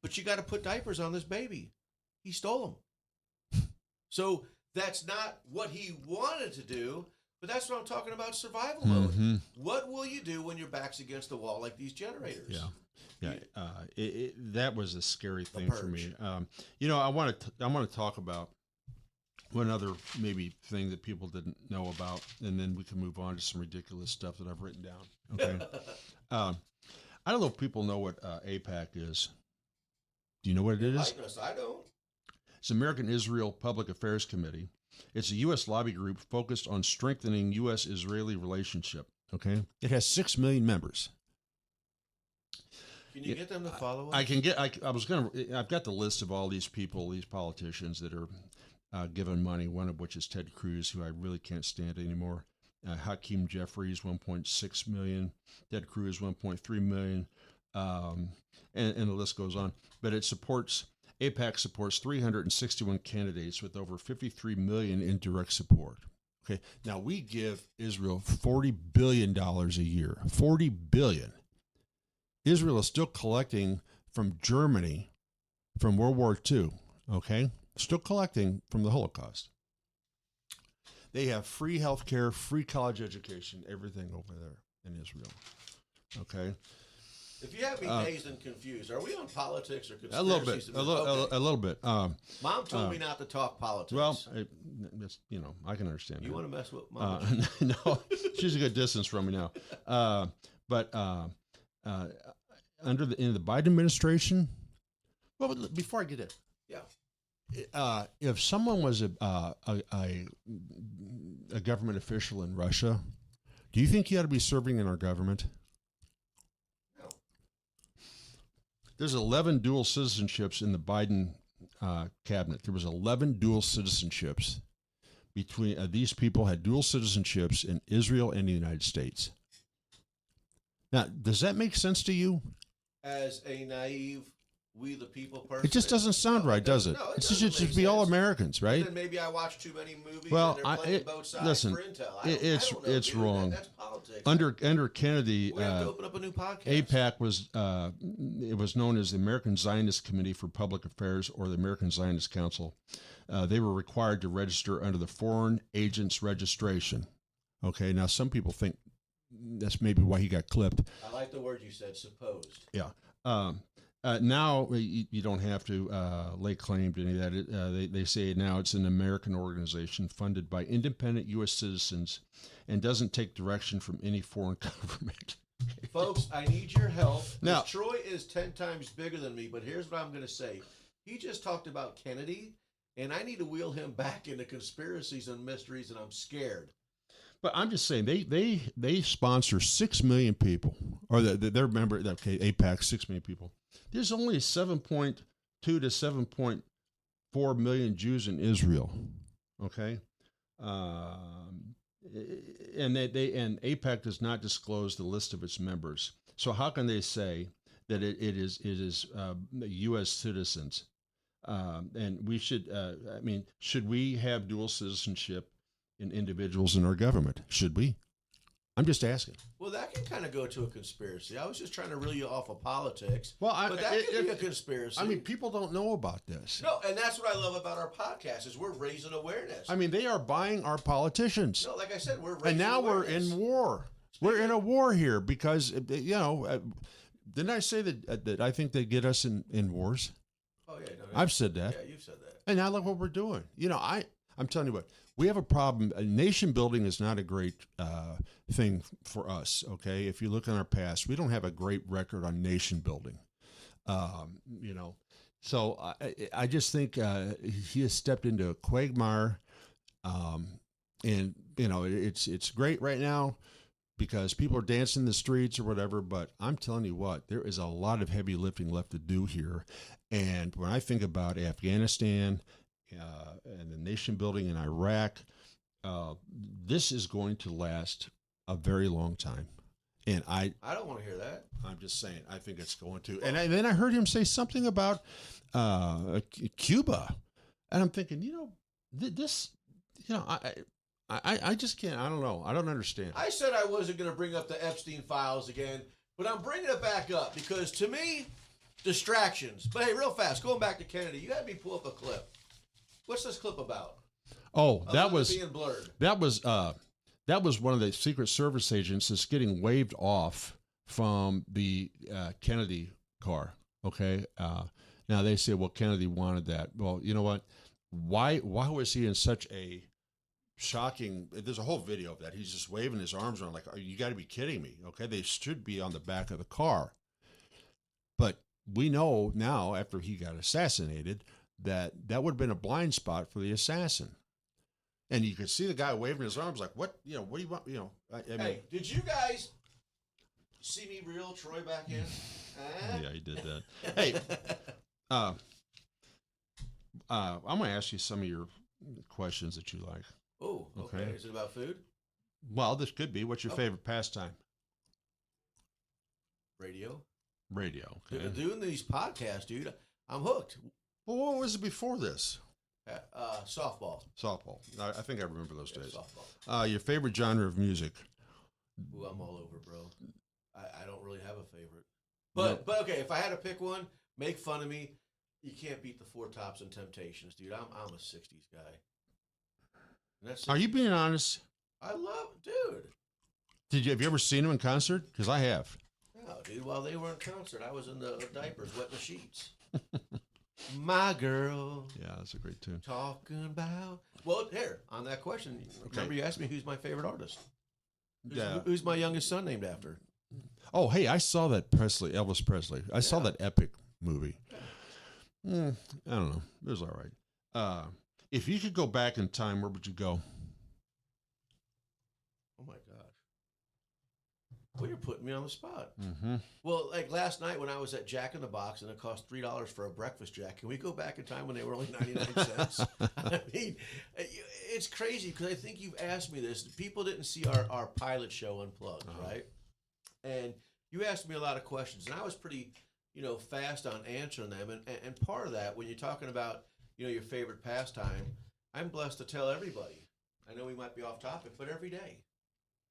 S1: but you got to put diapers on this baby. He stole them. So that's not what he wanted to do. But that's what I'm talking about, survival mode. What will you do when your back's against the wall like these generators?
S2: Yeah. That was a scary thing for me. I want to talk about one other maybe thing that people didn't know about, and then we can move on to some ridiculous stuff that I've written down. Okay. I don't know if people know what AIPAC is. Do you know what it is?
S1: I don't.
S2: It's American Israel Public Affairs Committee. It's a U.S. lobby group focused on strengthening U.S.-Israeli relationship. Okay, it has 6 million members.
S1: Can you get them to follow us?
S2: I can get. I've got the list of all these people, these politicians that are given money. One of which is Ted Cruz, who I really can't stand anymore. Hakeem Jeffries, 1.6 million. Ted Cruz, 1.3 million, and the list goes on. But it supports. AIPAC supports 361 candidates with over 53 million in direct support. Okay, now we give Israel $40 billion a year. $40 billion. Israel is still collecting from Germany from World War II. Okay, still collecting from the Holocaust. They have free health care, free college education, everything over there in Israel. Okay.
S1: If you have me dazed and confused, are we on politics or conspiracies?
S2: A little bit.
S1: Mom told me not to talk politics.
S2: Well, I can understand.
S1: You want to mess with Mom?
S2: No, she's a good distance from me now. But in the Biden administration, well, before I get it, if someone was a government official in Russia, do you think he ought to be serving in our government? There's 11 dual citizenships in the Biden cabinet. There was 11 dual citizenships between these people had dual citizenships in Israel and the United States. Now, does that make sense to you?
S1: As a naive, we the people person,
S2: it just doesn't sound right, does it?
S1: No,
S2: it should be all Americans, right?
S1: Then maybe I watch too many movies.
S2: Well,
S1: and they're playing both sides
S2: listen,
S1: for intel.
S2: it's wrong.
S1: That's politics.
S2: Under Kennedy,
S1: we have to open up a new podcast.
S2: AIPAC was known as the American Zionist Committee for Public Affairs or the American Zionist Council. They were required to register under the Foreign Agents Registration. Okay, now some people think that's maybe why he got clipped.
S1: I like the word you said, supposed.
S2: Yeah. Now you don't have to lay claim to any of that. They say now it's an American organization funded by independent U.S. citizens and doesn't take direction from any foreign government.
S1: Folks, I need your help.
S2: Now,
S1: Troy is 10 times bigger than me, but here's what I'm going to say. He just talked about Kennedy, and I need to wheel him back into conspiracies and mysteries, and I'm scared.
S2: But I'm just saying they sponsor 6 million people, or they're member. Okay, AIPAC, 6 million people. There's only 7.2 to 7.4 million Jews in Israel. Okay, and and APAC does not disclose the list of its members. So how can they say that it is U.S. citizens? And we should, should we have dual citizenship in individuals in our government? Should we? I'm just asking.
S1: Well, that can kind of go to a conspiracy. I was just trying to reel you off of politics.
S2: Well,
S1: but that could be a conspiracy.
S2: I mean, people don't know about this.
S1: No, and that's what I love about our podcast is we're raising awareness.
S2: I mean, they are buying our politicians.
S1: No, like I said, we're raising
S2: and now
S1: awareness.
S2: we're in war. We're in a war here because, didn't I say that I think they get us in wars?
S1: Oh, yeah. No,
S2: I've said that.
S1: Yeah, you've said that.
S2: And now look what we're doing. I'm telling you what, we have a problem. Nation building is not a great thing for us, okay? If you look in our past, we don't have a great record on nation building, So I just think he has stepped into a quagmire, and, it's great right now because people are dancing in the streets or whatever, but I'm telling you what, there is a lot of heavy lifting left to do here. And when I think about Afghanistan, and the nation building in Iraq, this is going to last a very long time. And I
S1: don't want to hear that. I'm
S2: just saying, I think it's going to. And then I heard him say something about Cuba, and I'm thinking, I just can't. I don't know. I don't understand.
S1: I said I wasn't going to bring up the Epstein files again, but I'm bringing it back up because to me, distractions. But hey, real fast, going back to Kennedy, you had me pull up a clip. What's this clip about?
S2: Oh, that was
S1: being blurred.
S2: That was one of the Secret Service agents that's getting waved off from the Kennedy car. Okay. Now they say, well, Kennedy wanted that. Well, you know what? Why was he in such a shocking? There's a whole video of that. He's just waving his arms around like, oh, you got to be kidding me. Okay. They should be on the back of the car. But we know now, after he got assassinated, that would have been a blind spot for the assassin. And you could see the guy waving his arms like, what do you want?
S1: Hey, did you guys see me reel Troy back in?
S2: Yeah, he did that. Hey, I'm going to ask you some of your questions that you like.
S1: Oh, okay. Is it about food?
S2: Well, this could be. What's your favorite pastime?
S1: Radio.
S2: Okay.
S1: Doing these podcasts, dude, I'm hooked.
S2: Well, what was it before this?
S1: Softball.
S2: I think I remember those days.
S1: Softball.
S2: Your favorite genre of music?
S1: Ooh, I'm all over, bro. I don't really have a favorite. But okay, if I had to pick one, make fun of me. You can't beat the Four Tops and Temptations, dude. I'm a 60s guy.
S2: Are you being honest?
S1: I love, dude.
S2: Have you ever seen them in concert? Because I have.
S1: No, dude. While they were in concert, I was in the diapers, wetting the sheets. My girl.
S2: Yeah, that's a great tune.
S1: Talking about. Well, here, on that question, remember you asked me who's my favorite artist? Who's my youngest son named after?
S2: Oh, hey, I saw that Elvis Presley. I saw that epic movie. I don't know. It was all right. If you could go back in time, where would you go?
S1: Oh, my gosh. Well, you're putting me on the spot.
S2: Mm-hmm.
S1: Well, like last night when I was at Jack in the Box and it cost $3 for a breakfast jack, can we go back in time when they were only 99 cents? I mean, it's crazy because I think you've asked me this. People didn't see our pilot show Unplugged, right? And you asked me a lot of questions, and I was pretty, fast on answering them. And part of that, when you're talking about, your favorite pastime, I'm blessed to tell everybody. I know we might be off topic, but every day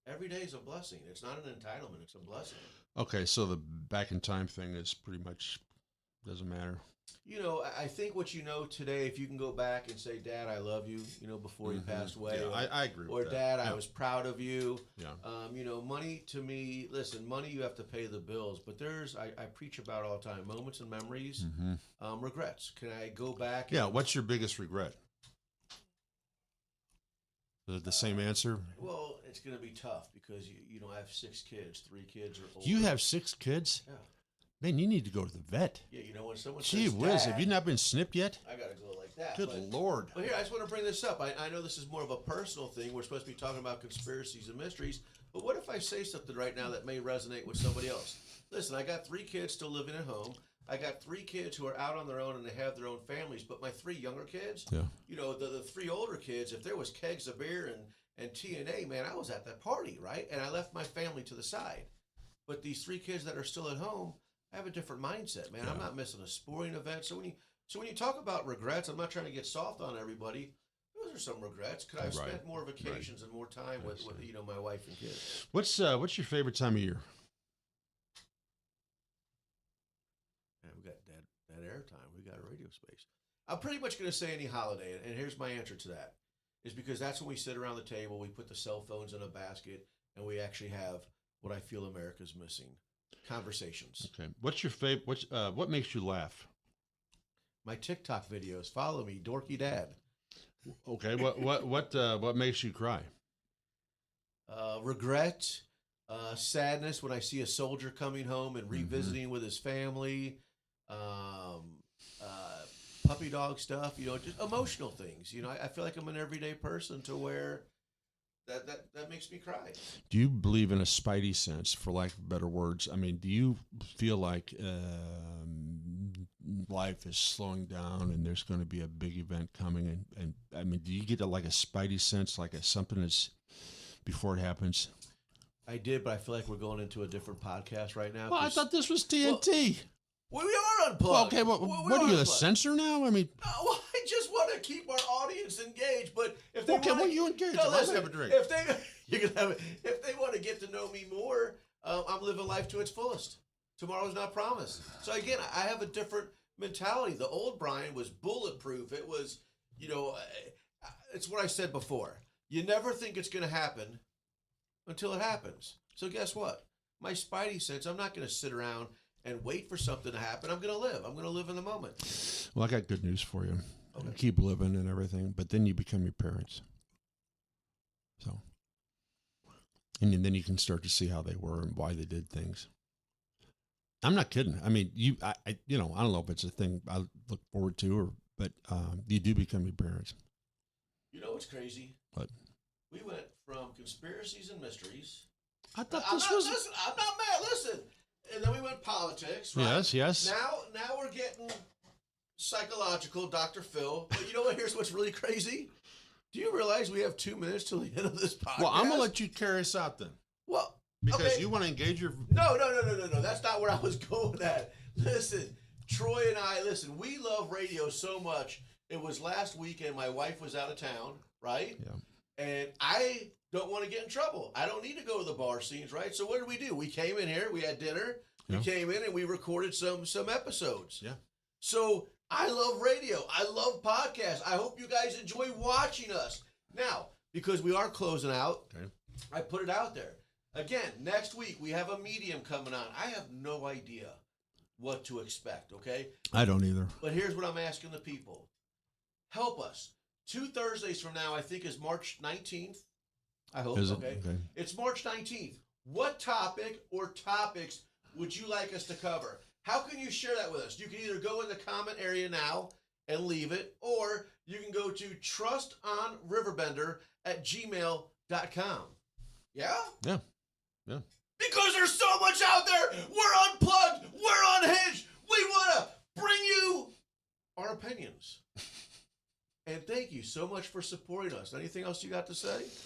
S1: is a blessing. It's not an entitlement. It's a blessing.
S2: Okay, so the back in time thing is pretty much doesn't matter.
S1: I think what today, if you can go back and say, Dad, I love you, before you passed away.
S2: Yeah, I agree with that.
S1: Or Dad, I was proud of you.
S2: Yeah.
S1: Money to me, listen, money you have to pay the bills, but I preach about all the time, moments and memories, regrets. Can I go back?
S2: Yeah, what's your biggest regret? The same answer?
S1: Well, it's going to be tough because, I have 6 kids. 3 kids are older.
S2: You have 6 kids?
S1: Yeah.
S2: Man, you need to go to the vet.
S1: Yeah, when someone
S2: Gee
S1: says,
S2: whiz,
S1: Dad,
S2: have you not been snipped yet?
S1: I got to go like that.
S2: Good Lord.
S1: But here, I just want to bring this up. I know this is more of a personal thing. We're supposed to be talking about conspiracies and mysteries. But what if I say something right now that may resonate with somebody else? Listen, I got 3 kids still living at home. I got 3 kids who are out on their own and they have their own families. But my 3 younger kids, the 3 older kids, if there was kegs of beer And TNA, man, I was at that party, right? And I left my family to the side. But these 3 kids that are still at home, I have a different mindset, man. I'm not missing a sporting event. So when you talk about regrets, I'm not trying to get soft on everybody. Those are some regrets. Could I have spent more vacations and more time with my wife and kids?
S2: What's your favorite time of year?
S1: Man, we got dead air time. We got a radio space. I'm pretty much going to say any holiday, and here's my answer to that. Is because that's when we sit around the table, we put the cell phones in a basket, and we actually have what I feel America's missing: conversations.
S2: Okay. What's your favorite? What makes you laugh?
S1: My TikTok videos. Follow me, Dorky Dad.
S2: Okay. What makes you cry?
S1: Regret, sadness when I see a soldier coming home and revisiting with his family. Puppy dog stuff, just emotional things. I feel like I'm an everyday person to where that makes me cry.
S2: Do you believe in a spidey sense, for lack of better words? I mean, do you feel like life is slowing down and there's going to be a big event coming? And I mean, do you get a spidey sense, like something is before it happens?
S1: I did, but I feel like we're going into a different podcast right now.
S2: Well, I thought this was TNT.
S1: Well, we are unplugged.
S2: Well, okay, what are you, a censor now? I mean,
S1: well, I just want to keep our audience engaged. But if they
S2: you engage?
S1: No, listen,
S2: have a drink.
S1: If they want to get to know me more, I'm living life to its fullest. Tomorrow's not promised. So again, I have a different mentality. The old Brian was bulletproof. It was, it's what I said before. You never think it's going to happen until it happens. So guess what? My spidey sense, I'm not going to sit around and wait for something to happen. I'm going to live. I'm going to live in the moment.
S2: Well, I got good news for you.
S1: Okay.
S2: Keep living and everything, but then you become your parents. So, and then you can start to see how they were and why they did things. I'm not kidding. I mean, I don't know if it's a thing I look forward to, but you do become your parents.
S1: You know what's crazy?
S2: What?
S1: We went from conspiracies and mysteries.
S2: I thought
S1: I'm not mad. Listen. And then we went politics, right?
S2: Yes.
S1: Now we're getting psychological, Dr. Phil. But you know what? Here's what's really crazy. Do you realize we have 2 minutes till the end of this podcast?
S2: Well, I'm going to let you carry us out then.
S1: Well,
S2: because you want to engage your...
S1: No. That's not where I was going at. Listen, Troy and I, we love radio so much. It was last weekend. My wife was out of town, right?
S2: Yeah.
S1: And I don't want to get in trouble. I don't need to go to the bar scenes, right? So what did? We came in here, we had dinner, we came in and we recorded some episodes.
S2: Yeah.
S1: So I love radio. I love podcasts. I hope you guys enjoy watching us. Now, because we are closing out, I put it out there. Again, next week we have a medium coming on. I have no idea what to expect, okay?
S2: I don't either.
S1: But here's what I'm asking the people. Help us. 2 Thursdays from now, I think, is March 19th. I hope.
S2: Is it?
S1: Okay.
S2: Okay.
S1: It's March 19th. What topic or topics would you like us to cover? How can you share that with us? You can either go in the comment area now and leave it, or you can go to trustonriverbender@gmail.com. Yeah?
S2: Yeah.
S1: Because there's so much out there. We're unplugged. We're unhinged. We want to bring you our opinions. And thank you so much for supporting us. Anything else you got to say?